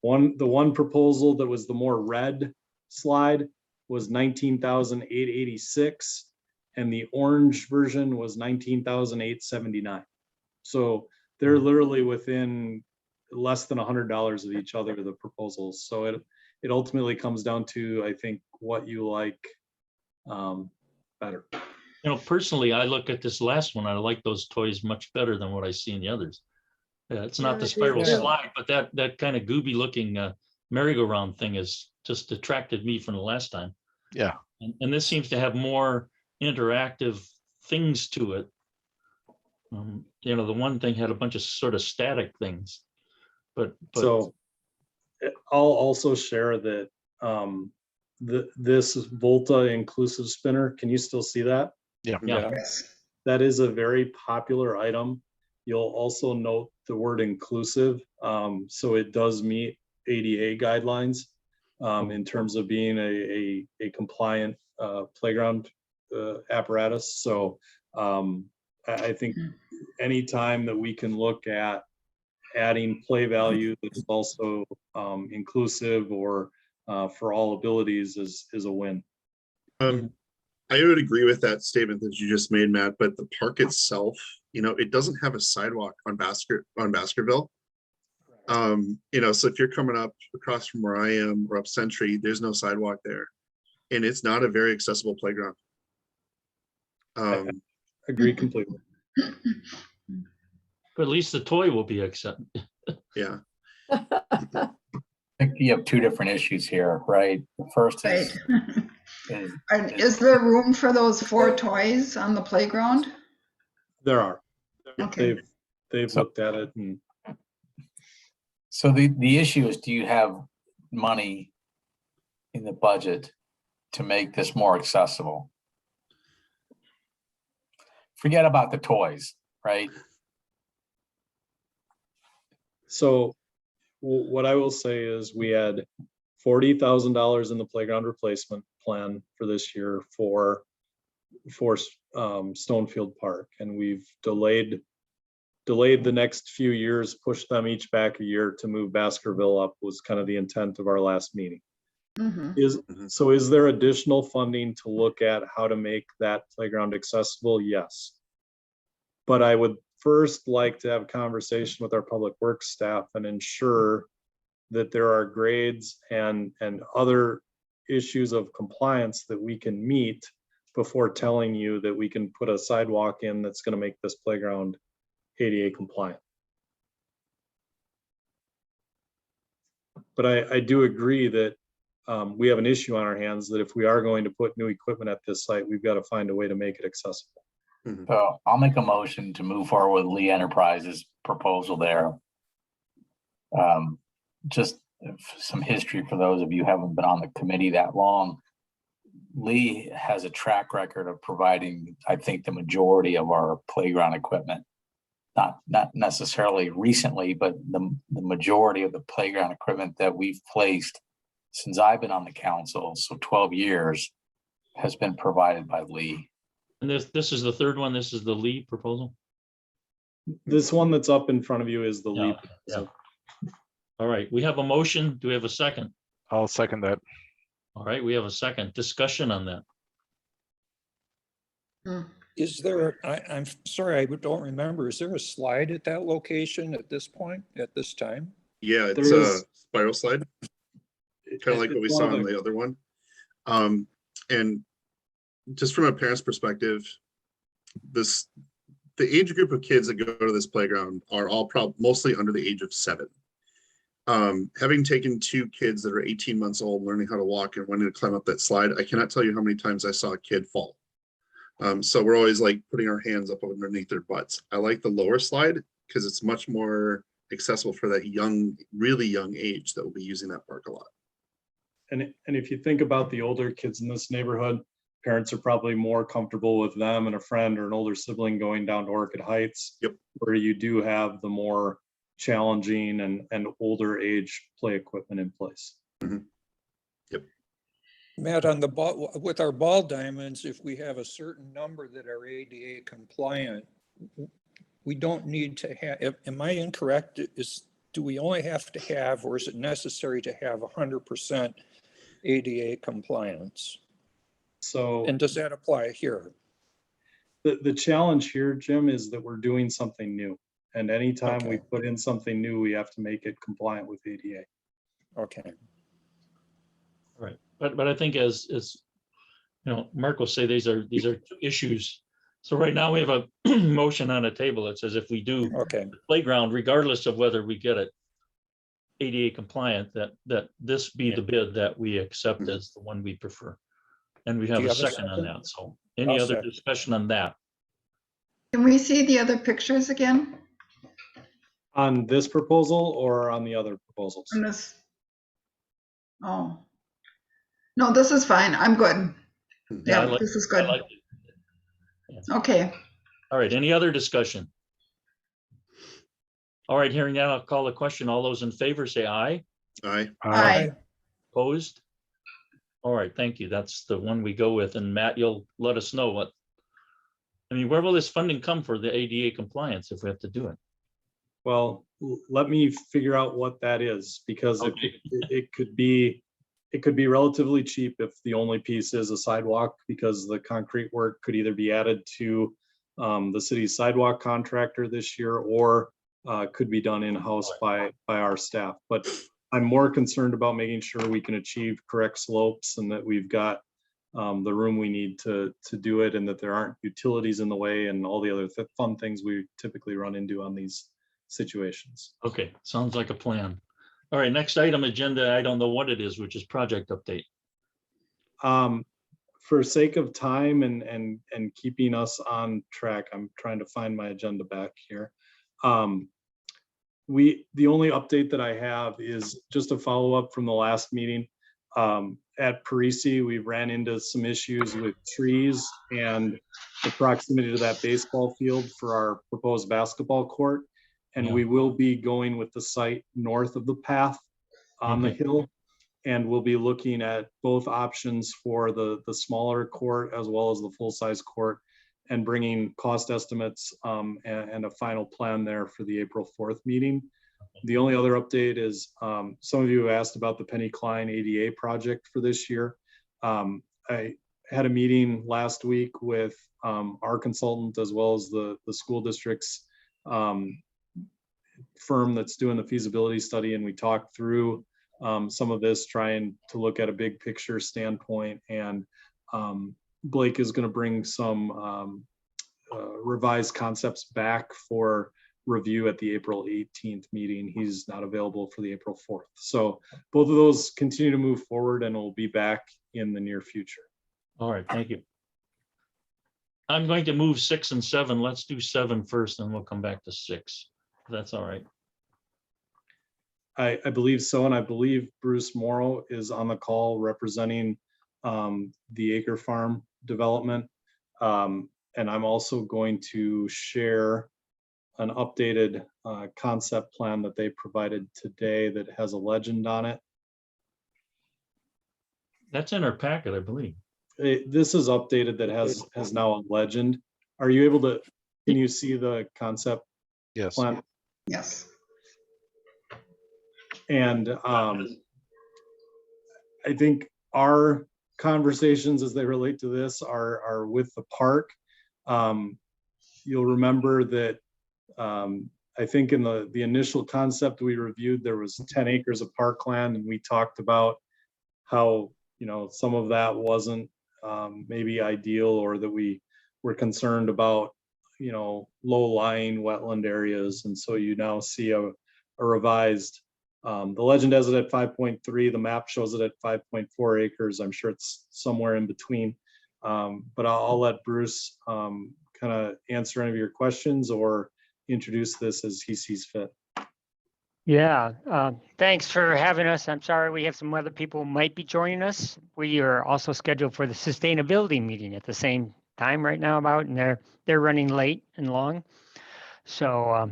one proposal that was the more red slide was 19,886, and the orange version was 19,879. So they're literally within less than $100 of each other, the proposals. So it ultimately comes down to, I think, what you like better. You know, personally, I look at this last one. I like those toys much better than what I see in the others. Yeah, it's Yeah, not the I do spiral too. slide, but that kind of gooby looking merry-go-round thing is just detracted me from the last time. Yeah. And this seems to have more interactive things to it. You know, the one thing had a bunch of sort of static things, but So I'll also share that this Volta inclusive spinner, can you still see that? yeah, Yes. That is a very popular item. You'll also note the word inclusive. So it does meet ADA guidelines in terms of being a compliant playground apparatus. So I think anytime that we can look at adding play value that's also inclusive or for all abilities is a win. I would agree with that statement that you just made, Matt, but the park itself, you know, it doesn't have a sidewalk on Baskerville. You know, so if you're coming up across from where I am or up Century, there's no sidewalk there. And it's not a very accessible playground. Agree completely. but at least the toy will be accepted. Yeah. I think you have two different issues here, right? The first Right. is And is there room for those 4 toys on the playground? There are. Okay. They've So- looked at it and so the issue is, do you have money in the budget to make this more accessible? Forget about the toys, right? so what I will say is we had $40,000 in the playground replacement plan for this year for Stonefield Park, and we've delayed the next few years, pushed them each back a year to move Baskerville up was kind of the intent of our last meeting. Mhm. Is there additional funding to look at how to make that playground accessible? Yes. But I would first like to have a conversation with our public works staff and ensure that there are grades and other issues of compliance that we can meet before telling you that we can put a sidewalk in that's going to make this playground ADA compliant. But I do agree that we have an issue on our hands that if we are going to put new equipment at this site, we've got to find a way to make it accessible. So I'll make a motion to move forward with Lee Enterprises proposal there. Just some history for those of you who haven't been on the committee that long. Lee has a track record of providing, I think, the majority of our playground equipment. Not necessarily recently, but the majority of the playground equipment that we've placed since I've been on the council, so 12 years, has been provided by Lee. And this is the third one. This is the Lee proposal. This one that's up in front of you is the Yeah, LEAP. yeah. All right, we have a motion. Do we have a second? I'll second that. All right, we have a second discussion on that. Is there, I'm sorry, I don't remember, is there a slide at that location at this point, at this time? Yeah, it's There a is- spiral slide, kind of like what we It's saw one of on the other one. And just from a parent's perspective, the age group of kids that go to this playground are all mostly under the age of 7. Having taken 2 kids that are 18 months old, learning how to walk and wanting to climb up that slide, I cannot tell you how many times I saw a kid fall. So we're always like putting our hands up underneath their butts. I like the lower slide because it's much more accessible for that young, really young age that will be using that park a lot. And if you think about the older kids in this neighborhood, parents are probably more comfortable with them and a friend or an older sibling going down to Orchid Heights. Yep. Where you do have the more challenging and older age play equipment in place. Matt, on the ball, with our ball diamonds, if we have a certain number that are ADA compliant, we don't need to have, am I incorrect? Do we only have to have, or is it necessary to have 100% ADA compliance? So And does that apply here? the challenge here, Jim, is that we're doing something new. And anytime we Okay. put in something new, we have to make it compliant with ADA. Okay. Right, but I think as you know, Mark will say these are 2 issues So right now we have a motion on the table that says if we do Okay, the playground, regardless of whether we get it ADA compliant, that this be the bid that we accept as the one we prefer. And we have you a have a second on second? that. So any I'll other second. discussion on that? Can we see the other pictures again On this proposal or on the other proposals? on this? Oh. No, this is fine. I'm good. Yeah, I Yeah, like- this is I good. like it. Okay. All right, any other discussion? All right, hearing that, I'll call the question. All those in favor say aye. Aye. Aye. Opposed? All right, thank you. That's the one we go with. And Matt, you'll let us know what, I mean, where will this funding come for the ADA compliance if we have to do it? Well, let me figure out what that is, because Okay. it could be relatively cheap if the only piece is a sidewalk, because the concrete work could either be added to the city's sidewalk contractor this year, or could be done in-house by our staff. But I'm more concerned about making sure we can achieve correct slopes and that we've got the room we need to do it, and that there aren't utilities in the way and all the other fun things we typically run into on these situations. Okay, sounds like a plan. All right, next item agenda, I don't know what it is, which is project update. For sake of time and keeping us on track, I'm trying to find my agenda back here. The only update that I have is just a follow-up from the last meeting. At Parisi, we ran into some issues with trees and the proximity to that baseball field for our proposed basketball court. And Yeah. we will be going with the site north of the path on the Okay. hill. And we'll be looking at both options for the smaller court as well as the full-size court, and bringing cost estimates and a final plan there for the April 4th meeting. The only other update is some of you have asked about the Penny Klein ADA project for this year. I had a meeting last week with our consultant as well as the school district's firm that's doing the feasibility study, and we talked through some of this, trying to look at a big picture standpoint. And Blake is going to bring some revised concepts back for review at the April 18th meeting. He's not available for the April 4th. So both of those continue to move forward and will be back in the near future. All right, thank you. I'm going to move 6 and 7. Let's do 7 first, and we'll come back to 6. If that's all right. I believe so, and I believe Bruce Morrow is on the call representing the Acre Farm development. And I'm also going to share an updated concept plan that they provided today that has a legend on it. That's in our packet, I believe. This is updated that has now a legend. Are you able to, can you see the concept Yes. plan? Yes. And I think our conversations as they relate to this are with the park. You'll remember that I think in the initial concept we reviewed, there was 10 acres of parkland, and we talked about how, you know, some of that wasn't maybe ideal, or that we were concerned about, you know, low-lying wetland areas. And so you now see a revised, the legend has it at 5.3, the map shows it at 5.4 acres. I'm sure it's somewhere in between. But I'll let Bruce kind of answer any of your questions or introduce this as he sees fit. Yeah, thanks for having us. I'm sorry we have some other people who might be joining us. We are also scheduled for the sustainability meeting at the same time right now and they're running late and long. So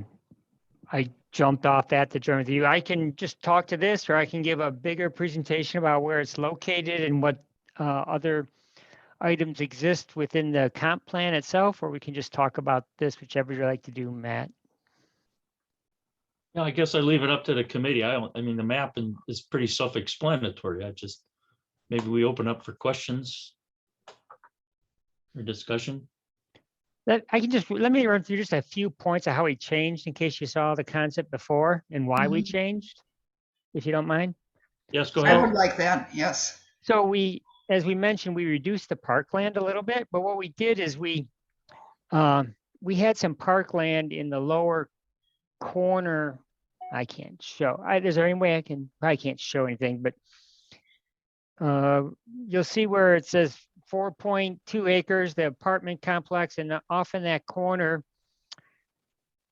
I jumped off that to join with you. I can just talk to this, or I can give a bigger presentation about where it's located and what other items exist within the comp plan itself, or we can just talk about this, whichever you like to do, Matt. Yeah, I guess I leave it up to the committee. I mean, the map is pretty self-explanatory. Maybe we open up for questions or discussion. Let me run through just a few points of how we changed in case you saw the concept before and why we changed, if you don't mind. Yes, go I ahead. would like that. Yes. So as we mentioned, we reduced the parkland a little bit, but what we did is we We had some parkland in the lower corner. I can't show. Is there any way I can? I can't show anything, but you'll see where it says 4.2 acres, the apartment complex, and off in that corner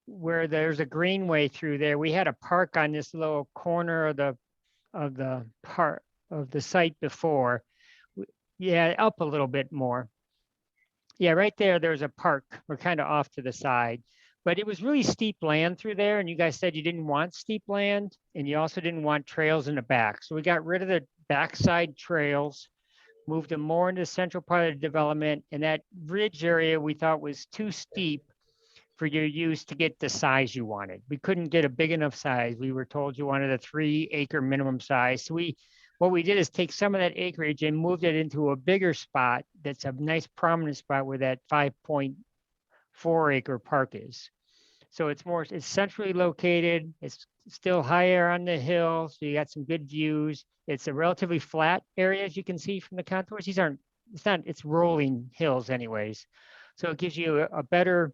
where there's a greenway through there, we had a park on this little corner of the part of the site before. Yeah, up a little bit more. Yeah, right there, there's a park. We're kind of off to the side, but it was really steep land through there. And you guys said you didn't want steep land, and you also didn't want trails in the back. So we got rid of the backside trails, moved them more into the central part of the development. And that ridge area we thought was too steep for your use to get the size you wanted. We couldn't get a big enough size. We were told you wanted a 3-acre minimum size. So what we did is take some of that acreage and moved it into a bigger spot that's a nice prominent spot where that 5.4 acre park is. So it's centrally located. It's still higher on the hill. So you got some good views. It's a relatively flat area, as you can see from the contours. It's rolling hills anyways. So it gives you a better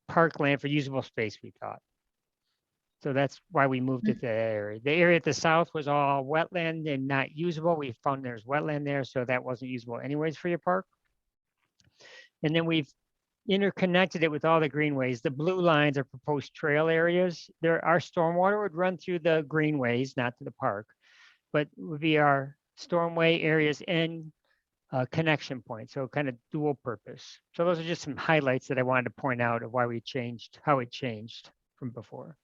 parkland for usable space, we thought. So that's why we moved it to that area. The area at the south was all wetland and not usable. We found there's wetland there, so that wasn't usable anyways for your park. And then we've interconnected it with all the greenways. The blue lines are proposed trail areas. Our stormwater would run through the greenways, not to the park, but would be our stormway areas and connection point. So kind of dual purpose. So those are just some highlights that I wanted to point out of why we changed, how it changed from before.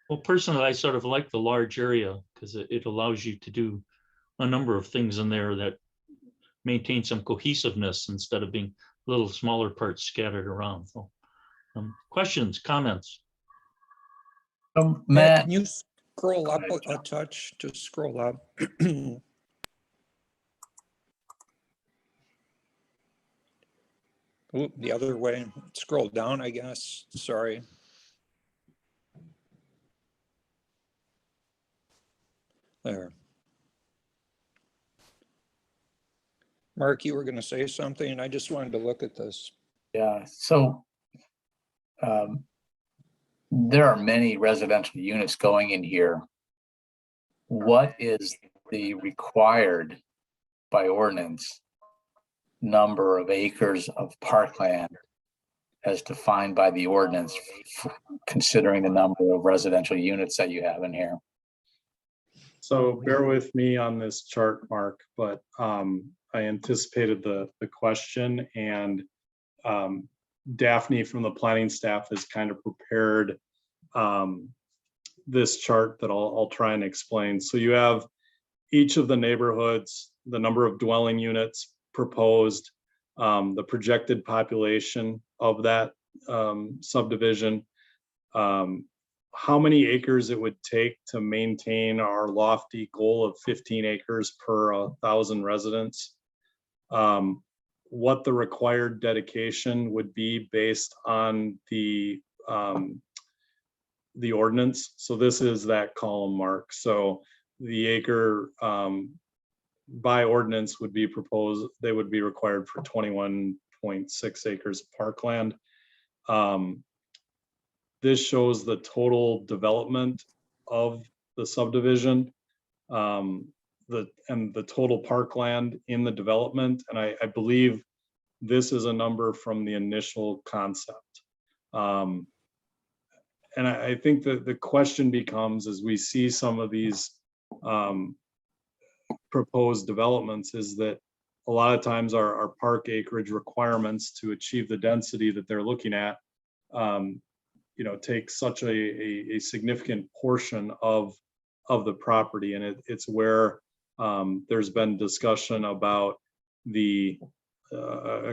Well, personally, I sort of like the large area because it allows you to do a number of things in there that maintain some cohesiveness instead of being little smaller parts scattered around. So, questions, comments? Matt, Matt, can you scroll up a touch? Just scroll up. Ooh, the other way. Scroll down, I guess. Sorry. There. Mark, you were going to say something, and I just wanted to look at this. yeah, so there are many residential units going in here. What is the required by ordinance number of acres of parkland as defined by the ordinance, considering the number of residential units that you have in here? So bear with me on this chart, Mark, but I anticipated the question, and Daphne from the planning staff has kind of prepared this chart that I'll try and explain. So you have each of the neighborhoods, the number of dwelling units proposed, the projected population of that subdivision, how many acres it would take to maintain our lofty goal of 15 acres per 1,000 residents, what the required dedication would be based on the ordinance. So this is that column, Mark. So the acre by ordinance would be proposed, they would be required for 21.6 acres of parkland. This shows the total development of the subdivision, the total parkland in the development. And I believe this is a number from the initial concept. And I think that the question becomes, as we see some of these proposed developments, is that a lot of times our park acreage requirements to achieve the density that they're looking at, take such a significant portion of the property. And it's where there's been discussion about a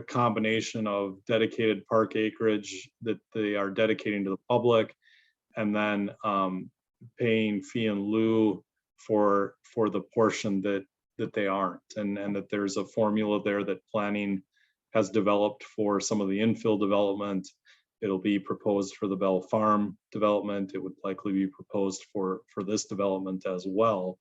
combination of dedicated park acreage that they are dedicating to the public, and then paying fee in lieu for the portion that they aren't, and that there's a formula there that planning has developed for some of the infill development. It'll be proposed for the Bell Farm development. It would likely be proposed for this development as well.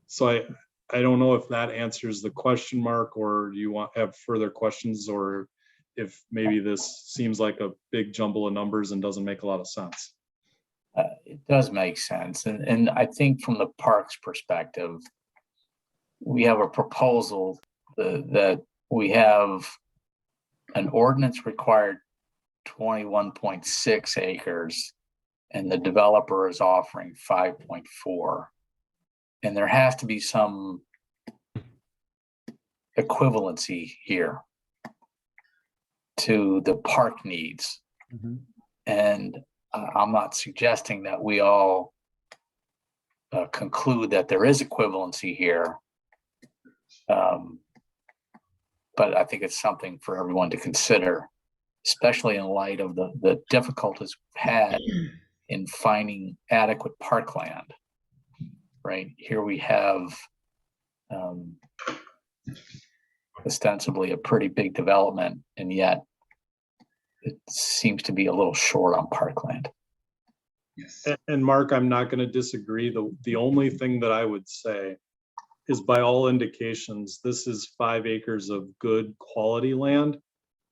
So I don't know if that answers the question, Mark, or you have further questions, or if maybe this seems like a big jumble of numbers and doesn't make a lot of sense. It does make sense. And I think from the parks perspective, we have a proposal that we have an ordinance required 21.6 acres, and the developer is offering 5.4. And there has to be some equivalency here to the park needs. And I'm not suggesting that we all conclude that there is equivalency here. But I think it's something for everyone to consider, especially in light of the difficulties we've had in finding adequate parkland. Right here we have ostensibly a pretty big development, and yet it seems to be a little short on parkland. And Mark, I'm not going to disagree. The only thing that I would say is, by all indications, this is 5 acres of good quality land.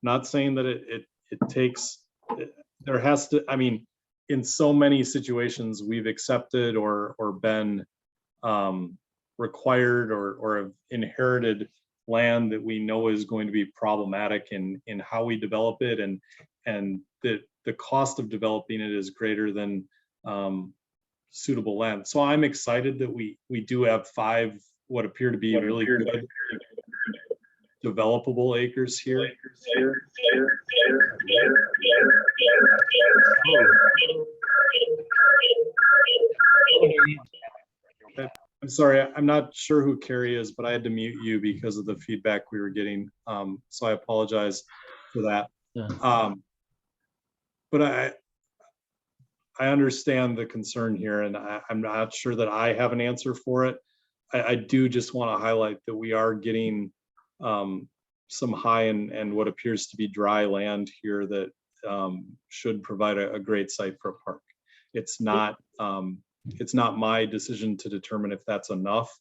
Not saying that it takes, there has to, I mean, in so many situations we've accepted or been required or have inherited land that we know is going to be problematic in how we develop it, and the cost of developing it is greater than suitable land. So I'm excited that we do have 5 what appear to be really good developable acres here. I'm sorry, I'm not sure who Carrie is, but I had to mute you because of the feedback we were getting. So I apologize for that. Yeah. But I understand the concern here, and I'm not sure that I have an answer for it. I do just want to highlight that we are getting some high and what appears to be dry land here that should provide a great site for a park. It's not my decision to determine if that's enough.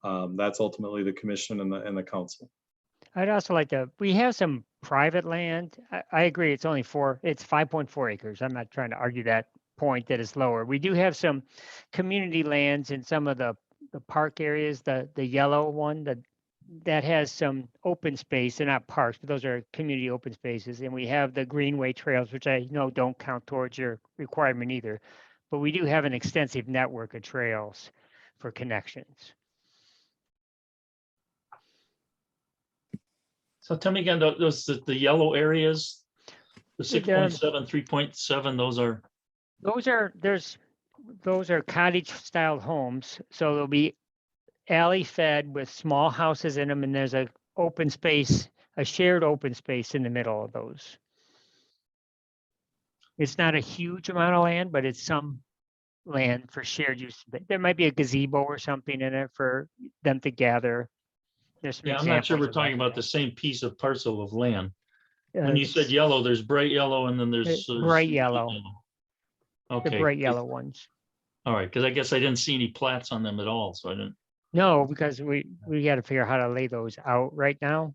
That's ultimately the commission and the council. I'd also like to, we have some private land. I agree, it's only 5.4 acres. I'm not trying to argue that point that is lower. We do have some community lands in some of the park areas, the yellow one that has some open space. They're not parks, but those are community open spaces. And we have the greenway trails, which I know don't count towards your requirement either. But we do have an extensive network of trails for connections. So tell me again, those the yellow areas, the 6.7, 3.7, those are cottage style homes. So they'll be alley fed with small houses in them, and there's a open space, a shared open space in the middle of those. It's not a huge amount of land, but it's some land for shared use. There might be a gazebo or something in it for them to gather. There's some I'm not sure we're examples of talking about the same piece of parcel of land. that. When you said yellow, there's bright yellow, and then there's bright yellow. The Okay. bright yellow ones. All right, because I guess I didn't see any plats on them at all, so I didn't. No, because we got to figure out how to lay those out right now.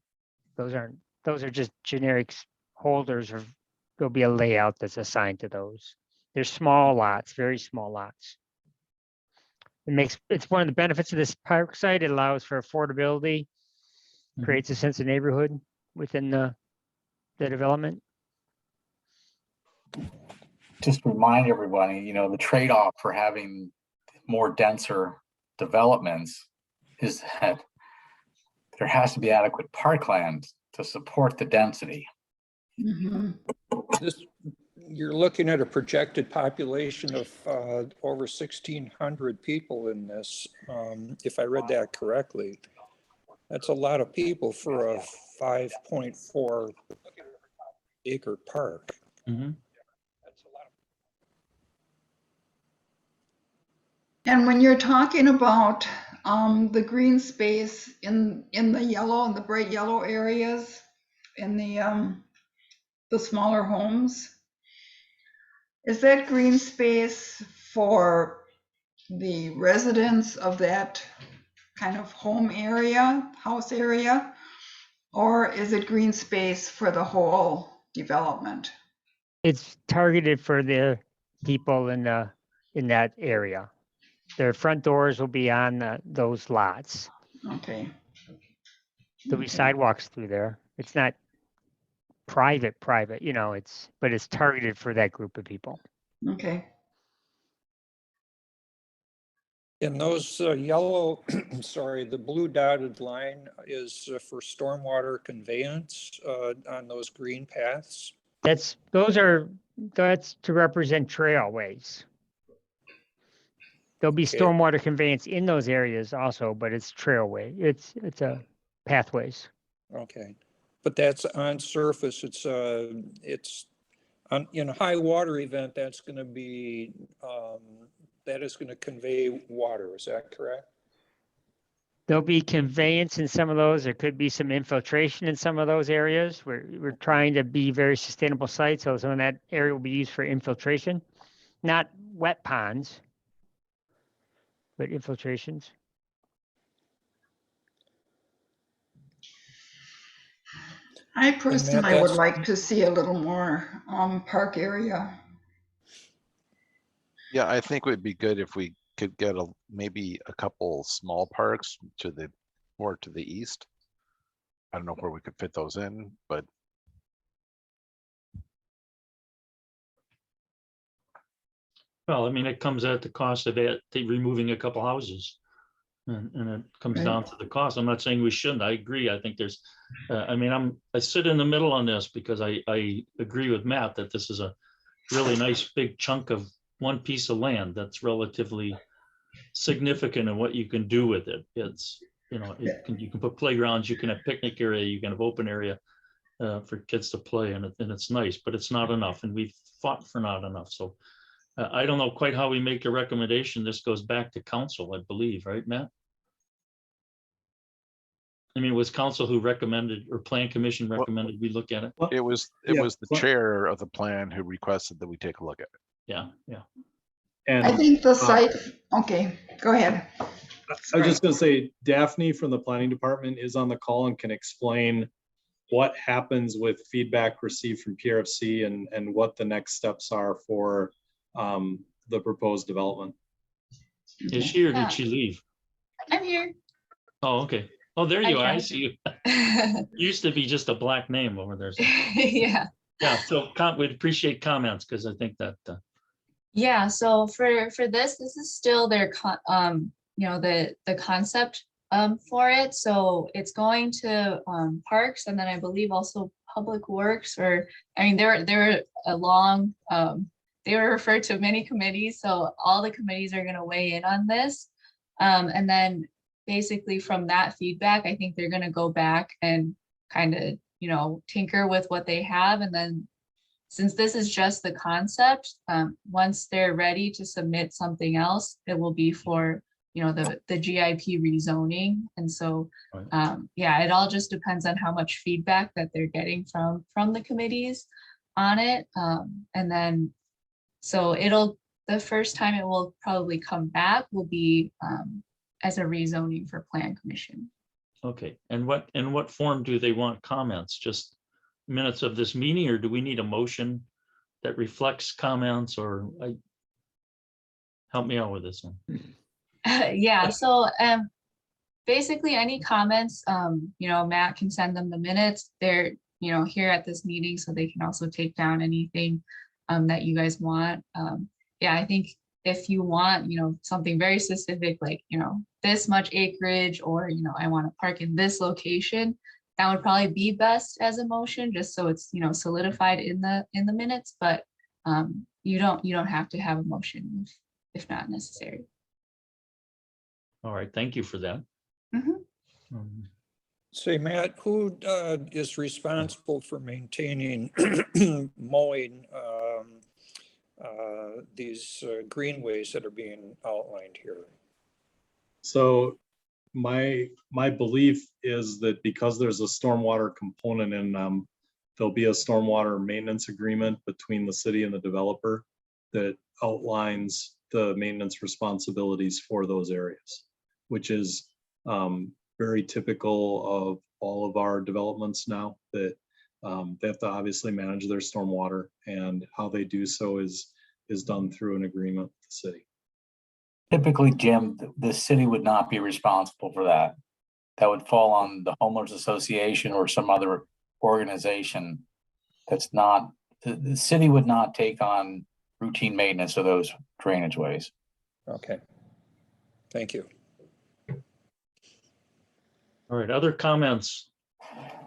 Those are just generic holders, or there'll be a layout that's assigned to those. They're small lots, very small lots. It's one of the benefits of this park site. It allows for affordability, creates a sense of neighborhood within the development. Just remind everybody, the trade-off for having more denser developments is that there has to be adequate parkland to support the density. You're looking at a projected population of over 1,600 people in this, if I read that correctly. That's a lot of people for a 5.4 acre park. And when you're talking about the green space in the yellow and the bright yellow areas in the smaller homes, is that green space for the residents of that kind of home area, house area? Or is it green space for the whole development? It's targeted for the people in that area. Their front doors will be on those lots. Okay. There'll be Okay. sidewalks through there. It's not private, but it's targeted for that group of people. Okay. And those yellow, sorry, the blue dotted line is for stormwater conveyance on those green paths. That's to represent trailways. There'll be Okay. stormwater conveyance in those areas also, but it's trailway. It's a pathways. Okay, but that's on surface. It's on, in a high water event, that's going to be, that is going to convey water. Is that correct? There'll be conveyance in some of those. There could be some infiltration in some of those areas. We're trying to be very sustainable sites, so some of that area will be used for infiltration, not wet ponds, but infiltrations. I personally would that's- like to see a little more park area. Yeah, I think it would be good if we could get maybe a couple small parks more to the east. I don't know where we could fit those in, but Well, I mean, it comes at the cost of removing a couple houses. And it comes Right. down to the cost. I'm not saying we shouldn't. I agree. I think there's, I mean, I sit in the middle on this because I agree with Matt that this is a really nice big chunk of one piece of land that's relatively significant in what you can do with it. It's, you know, you can put playgrounds, you can have picnic area, you can have open area for kids to play, and it's nice, but it's not enough. And we've fought for not enough. So I don't know quite how we make a recommendation. This goes back to council, I believe, right, Matt? I mean, it was council who recommended, or plan commission recommended we look at it. it was Yeah, the chair of the plan who requested that we take a look at it. Yeah, yeah. And I think the site, okay, go ahead. I was just gonna say Daphne from the planning department is on the call and can explain what happens with feedback received from PRFC and what the next steps are for the proposed development. Is she or did she leave? I'm here. Oh, okay. Oh, there Hi, you are. I Jen. see you. Used to be just a black name over there. So. Yeah. Yeah, so we'd appreciate comments because I think that. Yeah. So for this is still their the concept for it. So it's going to parks, and then I believe also public works, or I mean they're along they were referred to many committees, so all the committees are going to weigh in on this, and then basically from that feedback, I think they're going to go back and kind of tinker with what they have, and then since this is just the concept, once they're ready to submit something else, it will be for the GIP rezoning. And so yeah, it all just depends on how much feedback that they're getting from the committees on it, and then so the first time it will probably come back will be as a rezoning for plan commission. Okay, and what form do they want comments? Just minutes of this meeting, or do we need a motion that reflects comments, or help me out with this one? Yeah, so basically any comments, Matt can send them the minutes. They're here at this meeting, so they can also take down anything that you guys want. Yeah, I think if you want, something very specific, like, this much acreage, or, I want to park in this location, that would probably be best as a motion, just so it's, solidified in the minutes, but you don't have to have a motion if not necessary. All right, thank you for that. Mm-hmm. Say, Matt, who is responsible for maintaining mowing these greenways that are being outlined here? So my belief is that because there's a stormwater component in them, there'll be a stormwater maintenance agreement between the city and the developer that outlines the maintenance responsibilities for those areas, which is very typical of all of our developments now, that they have to obviously manage their stormwater, and how they do so is done through an agreement with the city. Typically, Jim, the city would not be responsible for that. That would fall on the homeowners association or some other organization. That's not, the city would not take on routine maintenance of those drainage ways. Okay. Thank you. All right, other comments?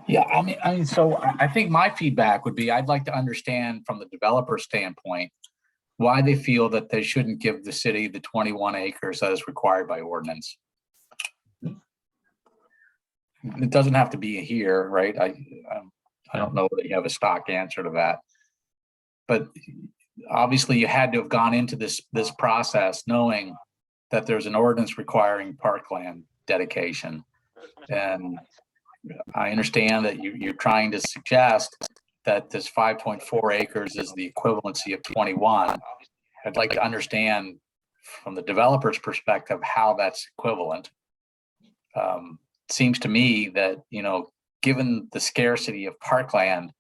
Yeah, I mean, so I think my feedback would be, I'd like to understand from the developer standpoint, why they feel that they shouldn't give the city the 21 acres that is required by ordinance. It doesn't have to be here, right? I don't know that you have a stock answer to that. But obviously you had to have gone into this process knowing that there's an ordinance requiring parkland dedication. And I understand that you're trying to suggest that this 5.4 acres is the equivalency of 21. I'd like to understand from the developer's perspective how that's equivalent. Seems to me that, you know, given the scarcity of parkland,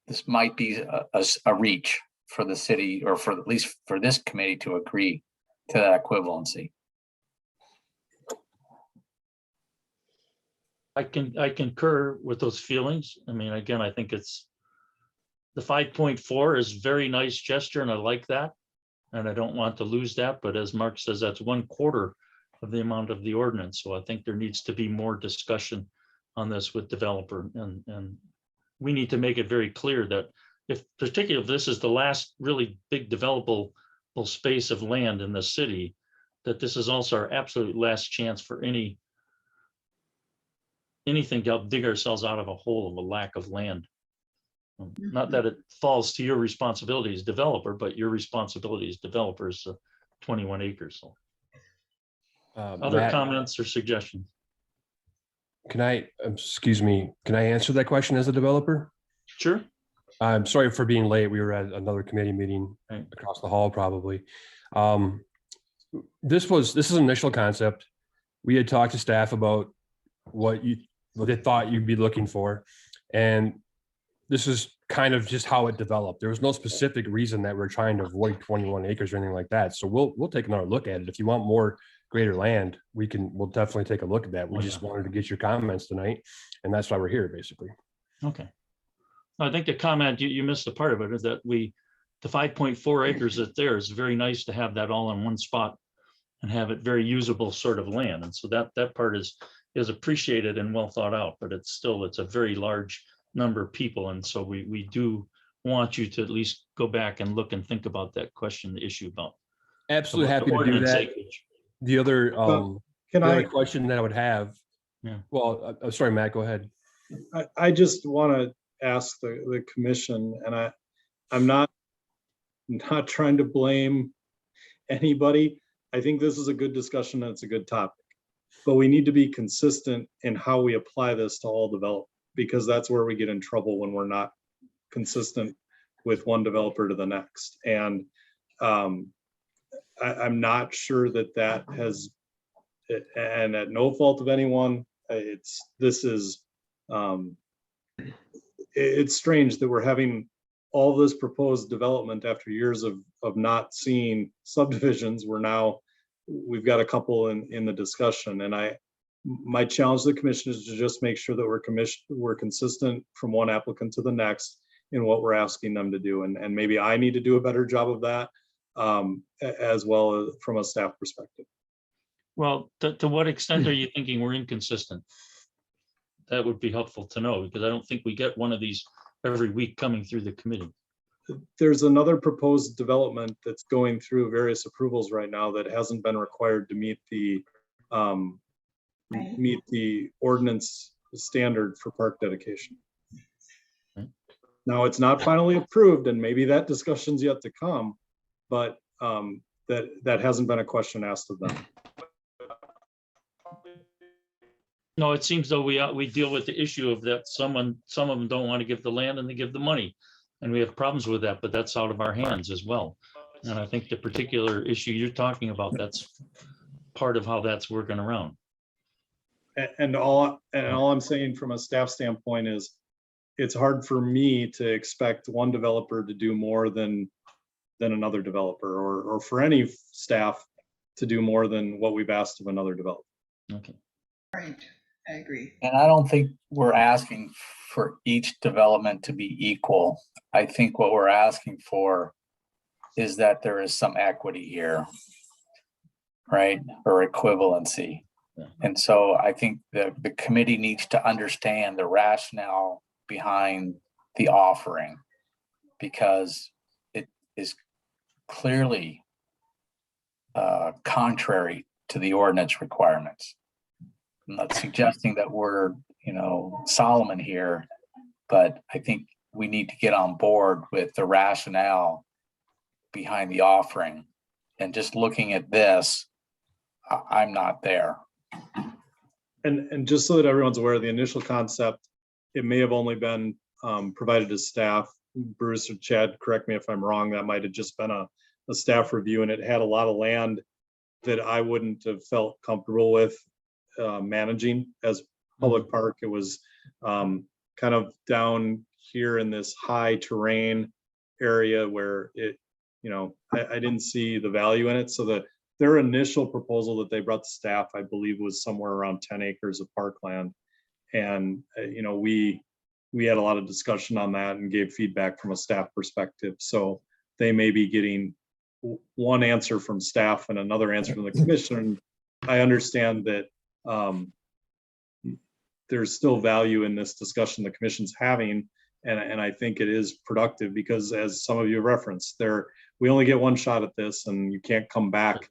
this might be a reach for the city, or for at least for this committee to agree to that equivalency. I concur with those feelings. I mean, again, I think it's the 5.4 is very nice gesture, and I like that. And I don't want to lose that, but as Mark says, that's 1/4 of the amount of the ordinance. So I think there needs to be more discussion on this with developer, and we need to make it very clear that particularly if this is the last really big developable space of land in the city, that this is also our absolute last chance for anything to help dig ourselves out of a hole of a lack of land. Not that it falls to your responsibility as developer, but your responsibility as developers, 21 acres. So. Other Matt, comments or suggestions? can I, excuse me, can I answer that question as a developer? Sure. I'm sorry for being late. We were at another committee meeting across the hall, probably. This is an initial concept. We had talked to staff about what they thought you'd be looking for. And this is kind of just how it developed. There was no specific reason that we're trying to avoid 21 acres or anything like that. So we'll take another look at it. If you want more greater land, we'll definitely take a look at that. We just wanted to get your comments tonight, and that's why we're here, basically. Okay. I think the comment, you missed a part of it, is that the 5.4 acres that's there is very nice to have that all in one spot and have it very usable sort of land. And so that part is appreciated and well thought out, but it's a very large number of people. And so we do want you to at least go back and look and think about that question, the issue about. Absolutely happy to do that. Acreage. The other question that I would have. Yeah. Well, I'm sorry, Matt, go ahead. I just want to ask the commission, and I'm not trying to blame anybody. I think this is a good discussion and it's a good topic, but we need to be consistent in how we apply this to all development, because that's where we get in trouble when we're not consistent with one developer to the next. And I'm not sure that has, and at no fault of anyone, it's strange that we're having all this proposed development after years of not seeing subdivisions. We've got a couple in the discussion, and my challenge to the commission is to just make sure that we're consistent from one applicant to the next in what we're asking them to do. And maybe I need to do a better job of that, as well as from a staff perspective. Well, to what extent are you thinking we're inconsistent? That would be helpful to know, because I don't think we get one of these every week coming through the committee. There's another proposed development that's going through various approvals right now that hasn't been required to meet the ordinance standard for park dedication. Okay. Now, it's not finally approved, and maybe that discussion's yet to come, but that hasn't been a question asked of them. No, it seems though we deal with the issue of that some of them don't want to give the land and they give the money, and we have problems with that, but that's out of our hands as well. And I think the particular issue you're talking about, that's part of how that's working around. And all I'm saying from a staff standpoint is it's hard for me to expect one developer to do more than another developer, or for any staff to do more than what we've asked of another developer. Okay. Right, I agree. And I don't think we're asking for each development to be equal. I think what we're asking for is that there is some equity here, right? Or equivalency. Yeah. And so I think the committee needs to understand the rationale behind the offering, because it is clearly contrary to the ordinance requirements. I'm not suggesting that we're, Solomon here, but I think we need to get on board with the rationale behind the offering. And just looking at this, I'm not there. And just so that everyone's aware of the initial concept, it may have only been provided to staff. Bruce or Chad, correct me if I'm wrong, that might have just been a staff review, and it had a lot of land that I wouldn't have felt comfortable with managing as public park. It was kind of down here in this high terrain area where it, I didn't see the value in it. So their initial proposal that they brought to staff, I believe, was somewhere around 10 acres of parkland. And, we had a lot of discussion on that and gave feedback from a staff perspective. So they may be getting one answer from staff and another answer from the commission. I understand that there's still value in this discussion the commission's having. And I think it is productive because, as some of you referenced, we only get one shot at this, and you can't come back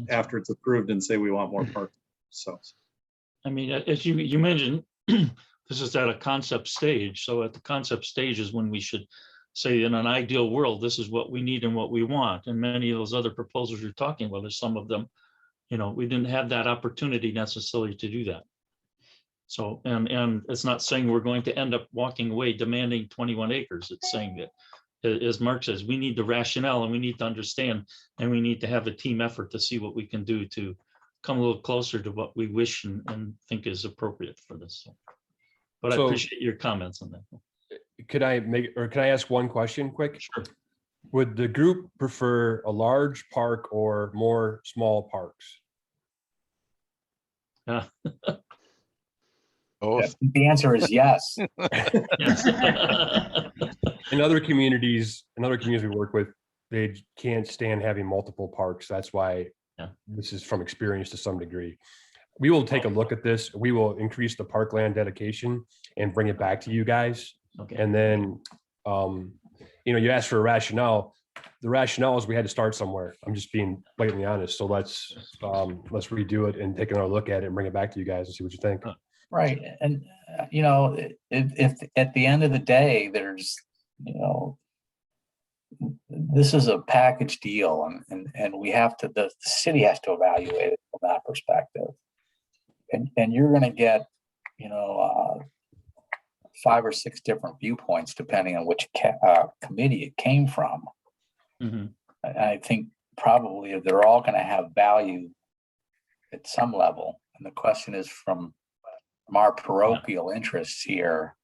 after it's approved and say we want more parking. So, I mean, as you mentioned, this is at a concept stage. So at the concept stage is when we should say, in an ideal world, this is what we need and what we want. And many of those other proposals you're talking about, there's some of them, we didn't have that opportunity necessarily to do that. So, and it's not saying we're going to end up walking away demanding 21 acres. It's saying that, as Mark says, we need the rationale and we need to understand, and we need to have a team effort to see what we can do to come a little closer to what we wish and think is appropriate for this. So, but I appreciate your comments on that. Can I ask one question quick? Sure. Would the group prefer a large park or more small parks? The answer is yes. In other communities we work with, they can't stand having multiple parks. That's why this is from experience to some degree. We will take a look at this. We will increase the parkland dedication and bring it back to you guys. Okay. And then, you asked for a rationale. The rationale is we had to start somewhere. I'm just being blatantly honest. So let's redo it and take another look at it and bring it back to you guys and see what you think. Right. And, if at the end of the day, there's, this is a package deal, and we have to, the city has to evaluate it from that perspective. And you're going to get, 5 or 6 different viewpoints depending on which committee it came from. Mm-hmm. I think probably they're all going to have value at some level. And the question is, from our parochial interests here,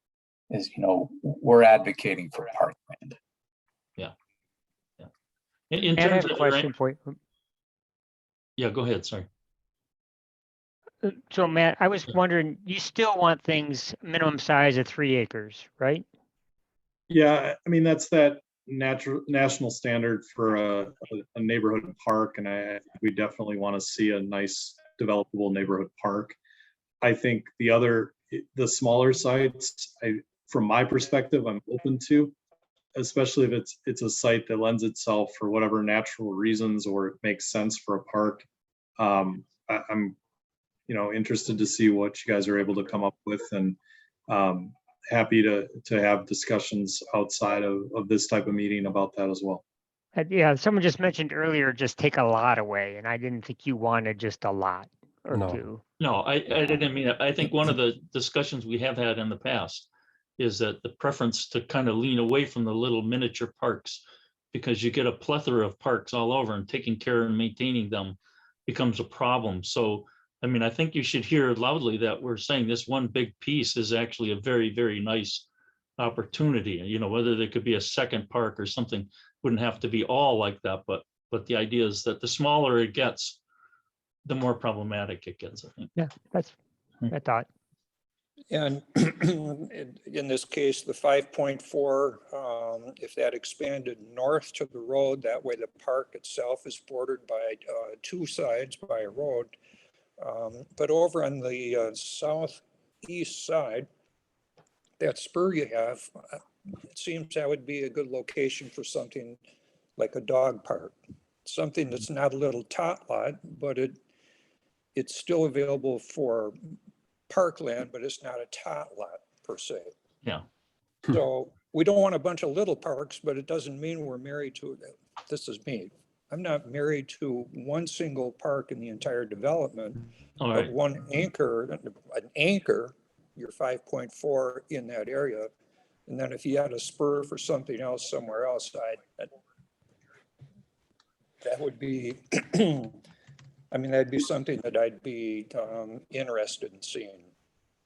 is, we're advocating for parkland. Yeah. In And I terms have a of question for you. Yeah, go ahead. Sorry. So Matt, I was wondering, you still want things minimum size of 3 acres, right? yeah, I mean, that's that national standard for a neighborhood park. And we definitely want to see a nice developable neighborhood park. I think the smaller sites, from my perspective, I'm open to, especially if it's a site that lends itself for whatever natural reasons, or it makes sense for a park. I'm interested to see what you guys are able to come up with, and happy to have discussions outside of this type of meeting about that as well. Yeah, someone just mentioned earlier, just take a lot away, and I didn't think you wanted just a lot or two. No, I didn't mean it. I think one of the discussions we have had in the past is that the preference to kind of lean away from the little miniature parks, because you get a plethora of parks all over, and taking care and maintaining them becomes a problem. So I mean, I think you should hear loudly that we're saying this one big piece is actually a very, very nice opportunity. You know, whether there could be a second park or something, wouldn't have to be all like that, but the idea is that the smaller it gets, the more problematic it gets, I think. Yeah, that's, I thought. And in this case, the 5.4, if that expanded north to the road, that way the park itself is bordered by two sides by a road. But over on the southeast side, that spur you have, it seems that would be a good location for something like a dog park. Something that's not a little tot lot, but it's still available for parkland, but it's not a tot lot per se. Yeah. So we don't want a bunch of little parks, but it doesn't mean we're married to it. This is me. I'm not married to one single park in the entire development, All but right. one anchor, an anchor, your 5.4 in that area. And then if you had a spur for something else somewhere else, that would be, I mean, that'd be something that I'd be interested in seeing.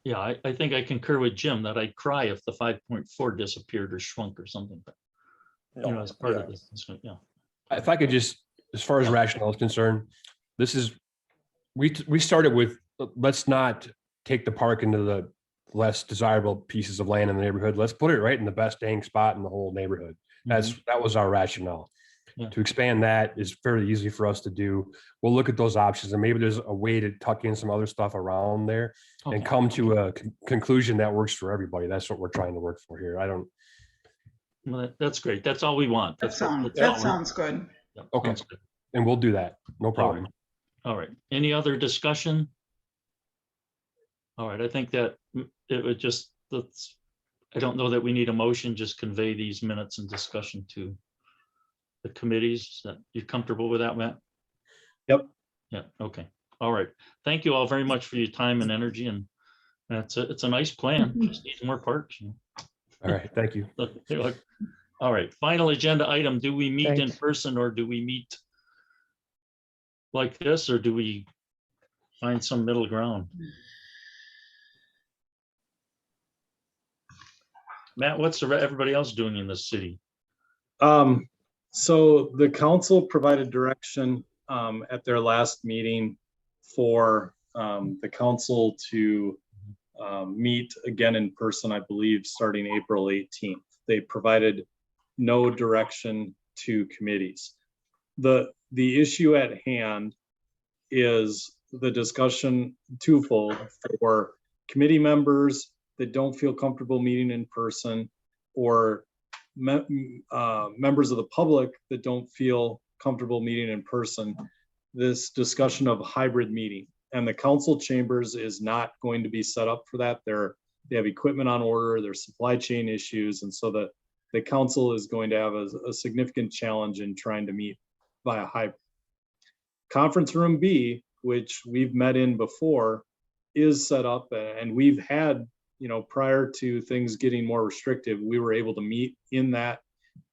Yeah, I think I concur with Jim that I'd cry if the 5.4 disappeared or shrunk or something, but you know, as part of this, yeah. If I could just, as far as rationale is concerned, this is, we started with, let's not take the park into the less desirable pieces of land in the neighborhood. Let's put it right in the best dang spot in the whole neighborhood. That was our rationale. Yeah. To expand that is fairly easy for us to do. We'll look at those options and maybe there's a way to tuck in some other stuff around there and come to a conclusion that works for everybody. That's what we're trying to work for here. Well, that's great. That's all we want. That sounds good. Yeah, okay. sounds good. And we'll do that. No problem. All right. Any other discussion? All right. I think that it would just, I don't know that we need a motion, just convey these minutes and discussion to the committees. That you're comfortable with that, Matt? Yep. Yeah. Okay. All right. Thank you all very much for your time and energy. And it's a nice plan. Just needs more parks. You know? All right. Thank you. All right. Final agenda item. Do we meet in person or do we meet like this, or do we find some middle ground? Matt, what's everybody else doing in this city? So the council provided direction at their last meeting for the council to meet again in person, I believe, starting April 18th. They provided no direction to committees. The issue at hand is the discussion twofold for committee members that don't feel comfortable meeting in person, or members of the public that don't feel comfortable meeting in person. This discussion of hybrid meeting, and the council chambers is not going to be set up for that. They have equipment on order, there's supply chain issues, and so the council is going to have a significant challenge in trying to meet via hybrid. Conference room B, which we've met in before, is set up, and we've had, you know, prior to things getting more restrictive, we were able to meet in that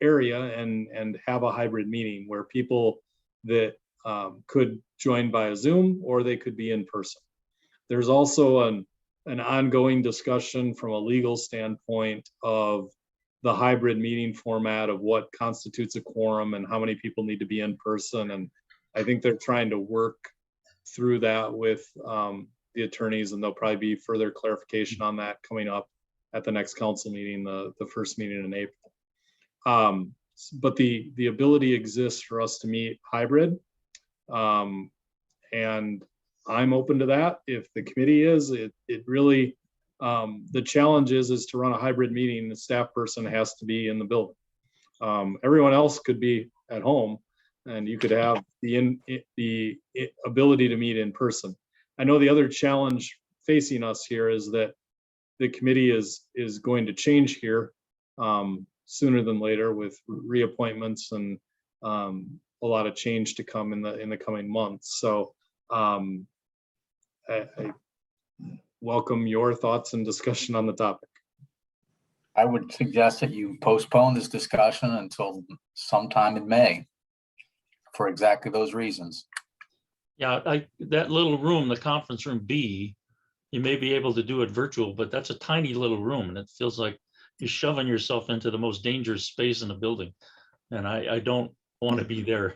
area and have a hybrid meeting where people that could join by Zoom or they could be in person. There's also an ongoing discussion from a legal standpoint of the hybrid meeting format of what constitutes a quorum and how many people need to be in person. And I think they're trying to work through that with the attorneys, and there'll probably be further clarification on that coming up at the next council meeting, the first meeting in April. But the ability exists for us to meet hybrid. And I'm open to that. If the committee is, it really, the challenge is to run a hybrid meeting, the staff person has to be in the building. Everyone else could be at home and you could have the ability to meet in person. I know the other challenge facing us here is that the committee is going to change here sooner than later with reappointments and a lot of change to come in the coming months. So I welcome your thoughts and discussion on the topic. I would suggest that you postpone this discussion until sometime in May for exactly those reasons. Yeah, that little room, the conference room B, you may be able to do it virtual, but that's a tiny little room and it feels like you're shoving yourself into the most dangerous space in the building. And I don't want to be there.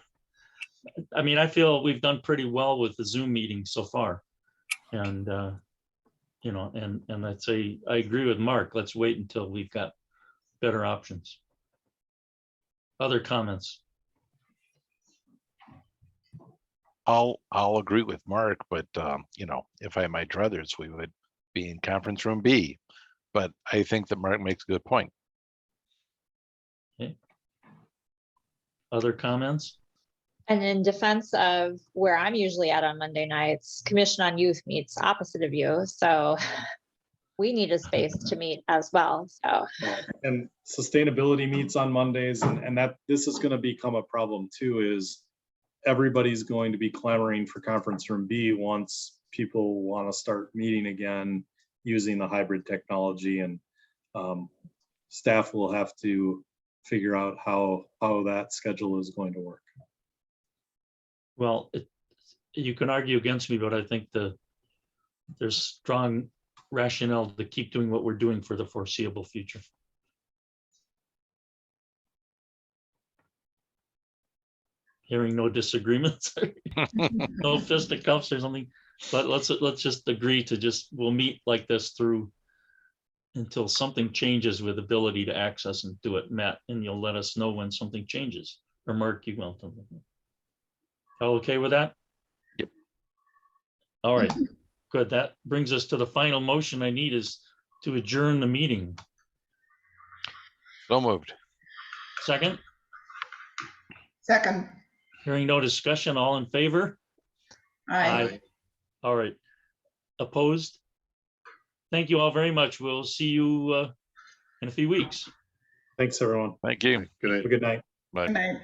I mean, I feel we've done pretty well with the Zoom meeting so far. And, you know, and I'd say, I agree with Mark. Let's wait until we've got better options. Other comments? I'll agree with Mark, but you know, if I had my druthers, we would be in conference room B. But I think that Mark makes a good point. Okay. Other comments? And in defense of where I'm usually at on Monday nights, Commission on Youth meets opposite of you. So we need a space to meet as well. So, And sustainability meets on Mondays, and that this is going to become a problem too, is everybody's going to be clamoring for conference room B once people want to start meeting again using the hybrid technology, and staff will have to figure out how that schedule is going to work. Well, you can argue against me, but I think there's strong rationale to keep doing what we're doing for the foreseeable future. Hearing no disagreements, no fisticuffs or something, but let's just agree to we'll meet like this through until something changes with ability to access and do it, Matt, and you'll let us know when something changes. Or Mark, you will. All okay with that? Yep. All right, good. That brings us to the final motion I need is to adjourn the meeting. So moved. Second, Second. hearing no discussion, all in favor? Aye. All right. Opposed? Thank you all very much. We'll see you in a few weeks. Thanks, everyone. Thank you. Good night. Have a good night. Bye. Good night.